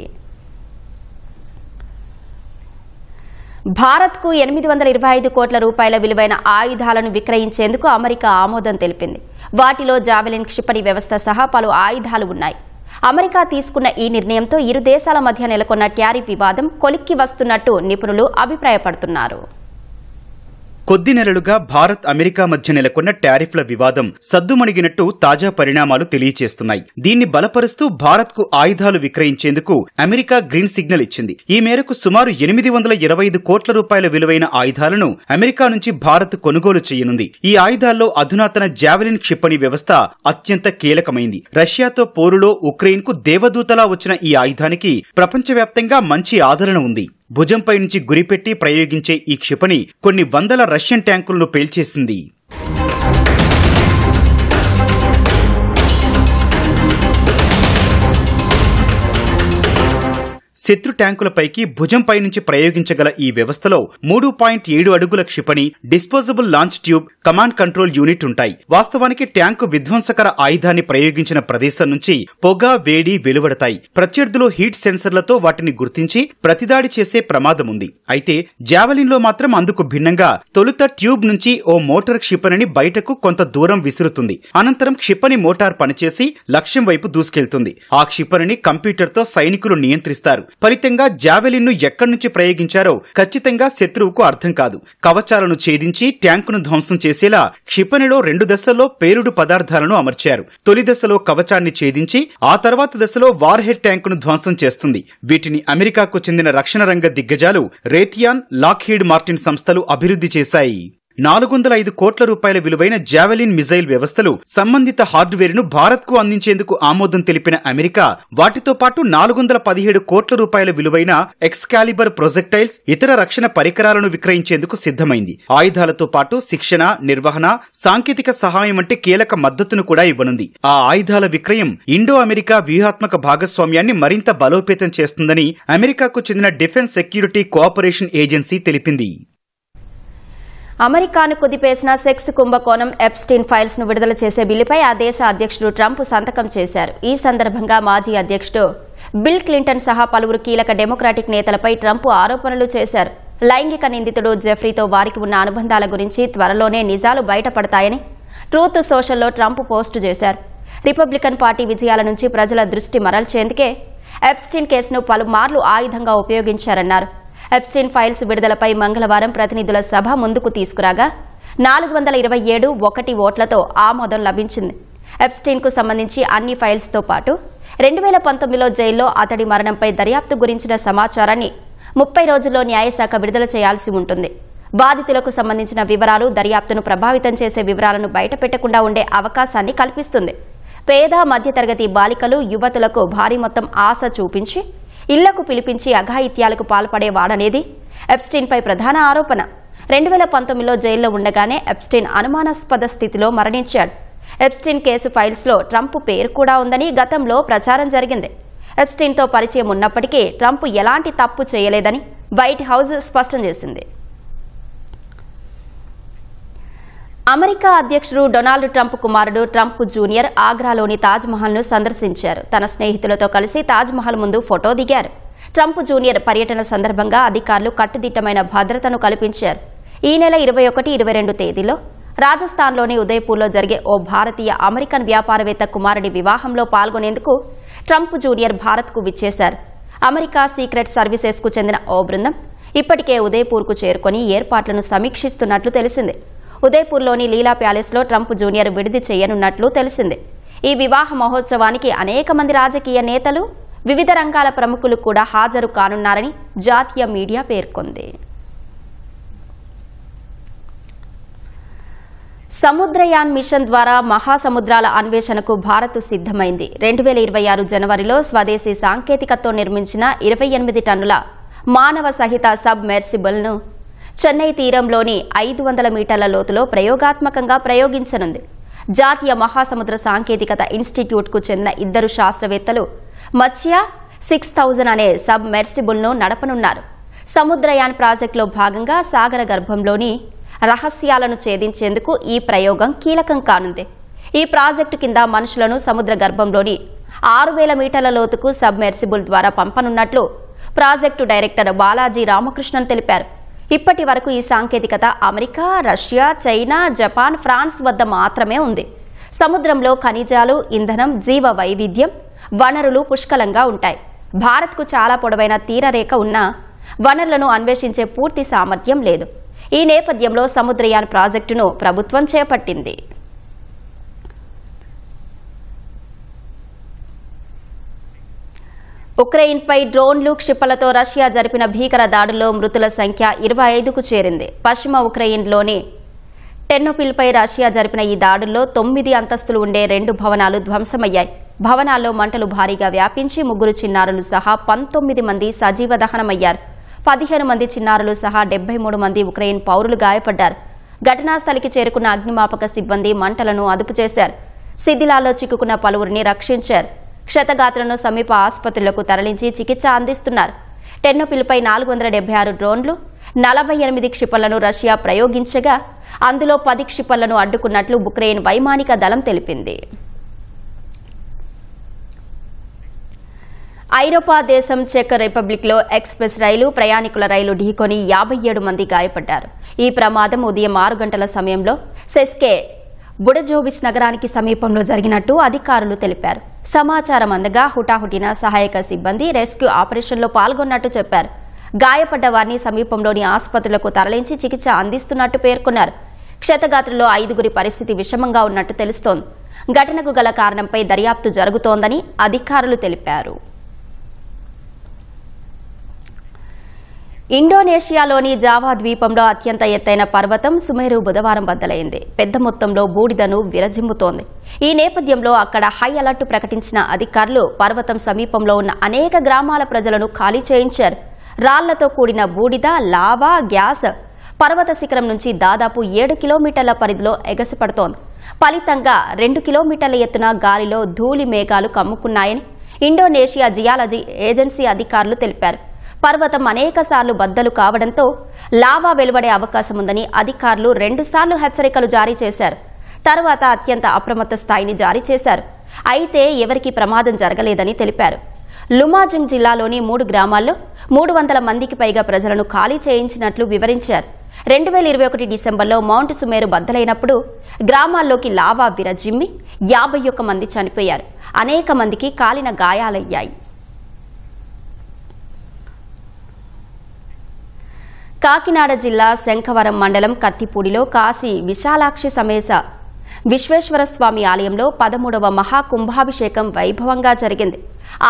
భారత్కు 825 కోట్ల రూపాయల విలువైన ఆయుధాలను విక్రయించేందుకు అమెరికా ఆమోదం తెలిపింది. వాటిలో జావెలిన్ క్షిపణి వ్యవస్థ సహా పలు ఆయుధాలు ఉన్నాయి. అమెరికా తీసుకున్న ఈ నిర్ణయంతో ఇరు దేశాల మధ్య నెలకొన్న ట్యారిఫ్ వివాదం కొలిక్కి వస్తున్నట్టు నిపుణులు అభిప్రాయపడుతున్నారు. కొద్ది నెలలుగా భారత్ అమెరికా మధ్య నెలకొన్న టారిఫ్ల వివాదం సద్దుమణిగినట్టు తాజా పరిణామాలు తెలియచేస్తున్నాయి. దీన్ని బలపరుస్తూ భారత్కు ఆయుధాలు విక్రయించేందుకు అమెరికా గ్రీన్ సిగ్నల్ ఇచ్చింది. ఈ మేరకు సుమారు 825 కోట్ల రూపాయల విలువైన ఆయుధాలను అమెరికా నుంచి భారత్ కొనుగోలు చేయనుంది. ఈ ఆయుధాల్లో అధునాతన జావెలిన్ క్షిపణి వ్యవస్థ అత్యంత కీలకమైంది. రష్యాతో పోరులో ఉక్రెయిన్కు దేవదూతలా వచ్చిన ఈ ఆయుధానికి ప్రపంచవ్యాప్తంగా మంచి ఆదరణ ఉంది. భుజంపై నుంచి గురిపెట్టి ప్రయోగించే ఈ క్షిపణి కొన్ని వందల రష్యన్ ట్యాంకులను పేల్చేసింది. శత్రు ట్యాంకులపైకి భుజంపై నుంచి ప్రయోగించగల ఈ వ్యవస్థలో 3.7 అడుగుల క్షిపణి, disposable launch tube, command control unit ఉంటాయి. వాస్తవానికి ట్యాంకు విధ్వంసకర ఆయుధాన్ని ప్రయోగించిన ప్రదేశం నుంచి పొగ, వేడి వెలువడతాయి. ప్రత్యర్థులు హీట్ సెన్సర్లతో వాటిని గుర్తించి ప్రతిదాడి చేసే ప్రమాదం ఉంది. అయితే జావెలిన్ లో మాత్రం అందుకు భిన్నంగా తొలుత ట్యూబ్ నుంచి ఓ మోటార్ క్షిపణిని బయటకు కొంత దూరం విసురుతుంది. అనంతరం క్షిపణి మోటార్ పనిచేసి లక్ష్యం వైపు దూసుకెళ్తుంది. ఆ క్షిపణిని కంప్యూటర్తో సైనికులు నియంత్రిస్తారు. ఫలితంగా జావెలిన్ ను ఎక్కడి నుంచి ప్రయోగించారో ఖచ్చితంగా శత్రువుకు అర్థం కాదు. కవచాలను ఛేదించి ట్యాంకును ధ్వంసం చేసేలా క్షిపణిలో 2 దశల్లో పేలుడు పదార్థాలను అమర్చారు. తొలి దశలో కవచాన్ని ఛేదించి ఆ తర్వాత దశలో వార్ హెడ్ ట్యాంకును ధ్వంసం చేస్తుంది. వీటిని అమెరికాకు చెందిన రక్షణ రంగ దిగ్గజాలు రేథియాన్, లాక్హీడ్ మార్టిన్ సంస్థలు అభివృద్ధి చేశాయి. 405 కోట్ల రూపాయల విలువైన జావెలిన్ మిజైల్ వ్యవస్థలు, సంబంధిత హార్డ్వేర్ ను భారత్ కు అందించేందుకు ఆమోదం తెలిపిన అమెరికా వాటితో పాటు 417 కోట్ల రూపాయల విలువైన ఎక్స్కాలిబర్ ప్రొజెక్టైల్స్, ఇతర రక్షణ పరికరాలను విక్రయించేందుకు సిద్ధమైంది. ఆయుధాలతో పాటు శిక్షణ, నిర్వహణ, సాంకేతిక సహాయం వంటి కీలక మద్దతును కూడా ఇవ్వనుంది. ఆ ఆయుధాల విక్రయం ఇండో అమెరికా వ్యూహాత్మక భాగస్వామ్యాన్ని మరింత బలోపేతం చేస్తుందని అమెరికాకు చెందిన డిఫెన్స్ సెక్యూరిటీ కోఆపరేషన్ ఏజెన్సీ తెలిపింది. అమెరికాను కుదిపేసిన సెక్స్ కుంభకోణం ఎప్స్టీన్ ఫైల్స్ ను విడుదల చేసే బిల్లుపై ఆ దేశ అధ్యక్షుడు ట్రంప్ సంతకం చేశారు. ఈ సందర్భంగా మాజీ అధ్యక్షుడు బిల్ క్లింటన్ సహా పలువురు కీలక డెమోక్రాటిక్ నేతలపై ట్రంప్ ఆరోపణలు చేశారు. లైంగిక నిందితుడు జెఫ్రీతో వారికి ఉన్న అనుబంధాల గురించి త్వరలోనే నిజాలు బయటపడతాయని ట్రూత్ సోషల్లో ట్రంప్ పోస్టు చేశారు. రిపబ్లికన్ పార్టీ విజయాల నుంచి ప్రజల దృష్టి మరల్చేందుకే ఎప్స్టీన్ కేసును పలుమార్లు ఆయుధంగా ఉపయోగించారన్నారు. ఎప్స్టీన్ ఫైల్స్ విడుదలపై మంగళవారం ప్రతినిధుల సభ ముందుకు తీసుకురాగా 427-1 ఓట్లతో ఆమోదం లభించింది. ఎప్స్టీన్ కు సంబంధించి అన్ని ఫైల్స్ తో పాటు 2019లో జైల్లో అతడి మరణంపై దర్యాప్తు గురించిన సమాచారాన్ని 30 రోజుల్లో న్యాయశాఖ విడుదల చేయాల్సి ఉంటుంది. బాధితులకు సంబంధించిన వివరాలు, దర్యాప్తును ప్రభావితం చేసే వివరాలను బయటపెట్టకుండా ఉండే అవకాశాన్ని కల్పిస్తుంది. పేద, మధ్యతరగతి బాలికలు, యువతులకు భారీ మొత్తం ఆశ చూపించి ఇళ్లకు పిలిపించి అఘాయిత్యాలకు పాల్పడేవాడనేది ఎప్స్టీన్పై ప్రధాన ఆరోపణ. 2019లో జైల్లో ఉండగానే ఎప్స్టీన్ అనుమానాస్పద స్థితిలో మరణించాడు. ఎప్స్టీన్ కేసు ఫైల్స్లో ట్రంప్ పేరు కూడా ఉందని గతంలో ప్రచారం జరిగింది. ఎప్స్టీన్తో పరిచయం ఉన్నప్పటికీ ట్రంప్ ఎలాంటి తప్పు చేయలేదని వైట్ హౌస్ స్పష్టం చేసింది. అమెరికా అధ్యక్షుడు డొనాల్డ్ ట్రంప్ కుమారుడు ట్రంప్ జూనియర్ ఆగ్రాలోని తాజ్మహల్ ను సందర్శించారు. తన స్నేహితులతో కలిసి తాజ్మహల్ ముందు ఫోటో దిగారు. ట్రంప్ జూనియర్ పర్యటన సందర్భంగా అధికారులు కట్టుదిట్టమైన భద్రతను కల్పించారు. ఈ నెల 21, 22 తేదీలో రాజస్థాన్లోని ఉదయపూర్లో జరిగే ఓ భారతీయ అమెరికన్ వ్యాపారవేత్త కుమారుడి వివాహంలో పాల్గొనేందుకు ట్రంప్ జూనియర్ భారత్కు విచ్చేశారు. అమెరికా సీక్రెట్ సర్వీసెస్ కు చెందిన ఓ బృందం ఇప్పటికే ఉదయపూర్కు చేరుకుని ఏర్పాట్లను సమీక్షిస్తున్నట్లు తెలిసింది. ఉదయపూర్లోని లీలా ప్యాలెస్లో ట్రంప్ జూనియర్ విడిది చేయనున్నట్లు తెలిసింది. ఈ వివాహ మహోత్సవానికి అనేక మంది రాజకీయ నేతలు, వివిధ రంగాల ప్రముఖులు కూడా హాజరు కానున్నారని జాతీయ మీడియా పేర్కొంది. సముద్రయాన్ మిషన్ ద్వారా మహాసముద్రాల అన్వేషణకు భారత్ సిద్ధమైంది. 2026 జనవరిలో స్వదేశీ సాంకేతికతతో నిర్మించిన 28 టన్నుల మానవ సహిత సబ్ మెర్సిబుల్ ను చెన్నై తీరంలోని 500 మీటర్ల లోతులో ప్రయోగాత్మకంగా ప్రయోగించనుంది. జాతీయ మహాసముద్ర సాంకేతికత ఇన్స్టిట్యూట్ కు చెందిన 2 శాస్త్రవేత్తలు మత్స్య 6000 అనే సబ్ మెర్సిబుల్ ను నడపనున్నారు. సముద్రయాన్ ప్రాజెక్టులో భాగంగా సాగర గర్భంలోని రహస్యాలను ఛేదించేందుకు ఈ ప్రయోగం కీలకం కానుంది. ఈ ప్రాజెక్టు కింద మనుషులను సముద్ర గర్భంలోని 6000 మీటర్ల లోతుకు సబ్ మెర్సిబుల్ ద్వారా పంపనున్నట్లు ప్రాజెక్టు డైరెక్టర్ బాలాజీ రామకృష్ణన్ తెలిపారు. ఇప్పటి వరకు ఈ సాంకేతికత America, Russia, China, Japan, France వద్ద మాత్రమే ఉంది. సముద్రంలో ఖనిజాలు, ఇంధనం, జీవ వైవిధ్యం, వనరులు పుష్కలంగా ఉంటాయి. భారత్కు చాలా పొడవైన తీరరేఖ ఉన్న వనరులను అన్వేషించే పూర్తి సామర్థ్యం లేదు. ఈ నేపథ్యంలో సముద్రయాన్ ప్రాజెక్టును ప్రభుత్వం చేపట్టింది. ఉక్రెయిన్పై డ్రోన్లు క్షిపణులతో రష్యా జరిపిన భీకర దాడుల్లో మృతుల సంఖ్య 25కు చేరింది. పశ్చిమ ఉక్రెయిన్లోని టెర్నోపిల్పై రష్యా జరిపిన ఈ దాడుల్లో 9 అంతస్తులు ఉండే 2 భవనాలు ధ్వంసమయ్యాయి. భవనాల్లో మంటలు భారీగా వ్యాపించి 3 చిన్నారులు సహా 19 మంది సజీవ దహనమయ్యారు. 15 మంది చిన్నారులు సహా 73 మంది ఉక్రెయిన్ పౌరులు గాయపడ్డారు. ఘటనా స్థలికి చేరుకున్న అగ్నిమాపక సిబ్బంది మంటలను అదుపు చేశారు. శిథిలాల్లో చిక్కుకున్న పలువురిని రక్షించారు. క్షతగాత్రులను సమీప ఆసుపత్రులకు తరలించి చికిత్స అందిస్తున్నారు. టెర్నోపిల్పై 476 డ్రోన్లు, 48 క్షిపణులను రష్యా ప్రయోగించగా అందులో 10 క్షిపణులను అడ్డుకున్నట్లు ఉక్రెయిన్ వైమానిక దళం తెలిపింది. ఐరోపా దేశం చెక్ రిపబ్లిక్లో ఎక్స్ప్రెస్ రైలు ప్రయాణికుల రైలు ఢీకొని 57 మంది గాయపడ్డారు. ఈ ప్రమాదం ఉదయం 6 గంటల సమయంలో సెస్కే బుడజోవిస్ నగరానికి సమీపంలో జరిగినట్టు అధికారులు తెలిపారు. సమాచారం అందగా హుటాహుటిన సహాయక సిబ్బంది రెస్క్యూ ఆపరేషన్లో పాల్గొన్నట్టు చెప్పారు. గాయపడ్డ వారిని సమీపంలోని ఆసుపత్రులకు తరలించి చికిత్స అందిస్తున్నట్టు పేర్కొన్నారు. క్షతగాత్రుల్లో 5గురి పరిస్థితి విషమంగా ఉన్నట్టు తెలుస్తోంది. ఘటనకు గల కారణంపై దర్యాప్తు జరుగుతోందని అధికారులు తెలిపారు. ఇండోనేషియాలోని జావా ద్వీపంలో అత్యంత ఎత్తైన పర్వతం సుమేరు బుధవారం బద్దలైంది. పెద్ద మొత్తంలో బూడిదను విరజిమ్ముతోంది. ఈ నేపథ్యంలో అక్కడ హై అలర్ట్ ప్రకటించిన అధికారులు పర్వతం సమీపంలో ఉన్న అనేక గ్రామాల ప్రజలను ఖాళీ చేయించారు. రాళ్లతో కూడిన బూడిద, లావా, గ్యాస్ పర్వత శిఖరం నుంచి దాదాపు 7 కిలోమీటర్ల పరిధిలో ఎగసిపడుతోంది. ఫలితంగా 2 కిలోమీటర్ల ఎత్తున గాలిలో ధూళి మేఘాలు కమ్ముకున్నాయని ఇండోనేషియా జియాలజీ ఏజెన్సీ అధికారులు తెలిపారు. పర్వతం అనేక సార్లు బద్దలు కావడంతో లావా వెలువడే అవకాశం ఉందని అధికారులు 2 సార్లు హెచ్చరికలు జారీ చేశారు. తర్వాత అత్యంత అప్రమత్త స్థాయిని జారీ చేశారు. అయితే ఎవరికీ ప్రమాదం జరగలేదని తెలిపారు. లుమాజింగ్ జిల్లాలోని 3 గ్రామాల్లో 300 మందికి పైగా ప్రజలను ఖాళీ చేయించినట్లు వివరించారు. 2021 డిసెంబర్లో మౌంట్ సుమేరు బద్దలైనప్పుడు గ్రామాల్లోకి లావా విరజిమ్మి 51 మంది చనిపోయారు. అనేక మందికి కాలిన గాయాలయ్యాయి. కాకినాడ జిల్లా శంఖవరం మండలం కత్తిపూడిలో కాశీ విశాలాక్షి సమేత విశ్వేశ్వర స్వామి ఆలయంలో 13వ మహాకుంభాభిషేకం వైభవంగా జరిగింది.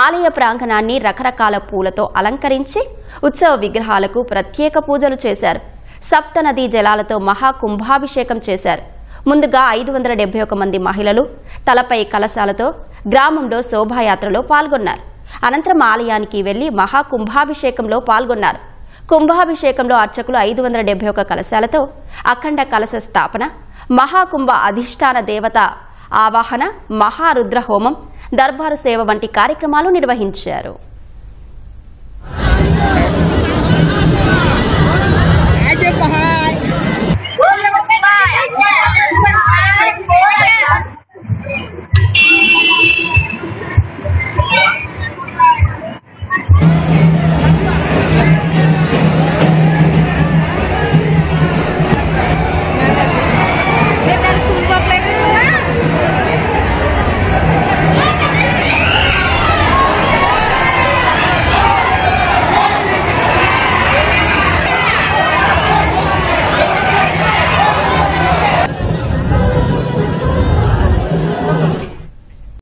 ఆలయ ప్రాంగణాన్ని రకరకాల పూలతో అలంకరించి ఉత్సవ విగ్రహాలకు ప్రత్యేక పూజలు చేశారు. సప్తనదీ జలాలతో మహాకుంభాభిషేకం చేశారు. ముందుగా 571 మంది మహిళలు తలపై కలశాలతో గ్రామంలో శోభాయాత్రలో పాల్గొన్నారు. అనంతరం ఆలయానికి వెళ్లి మహాకుంభాభిషేకంలో పాల్గొన్నారు. కుంభాభిషేకంలో అర్చకులు 571 కలశాలతో అఖండ కలశ స్థాపన, మహాకుంభ అధిష్టాన దేవత ఆవాహన, మహారుద్ర హోమం, దర్బారు సేవ వంటి కార్యక్రమాలు నిర్వహించారు.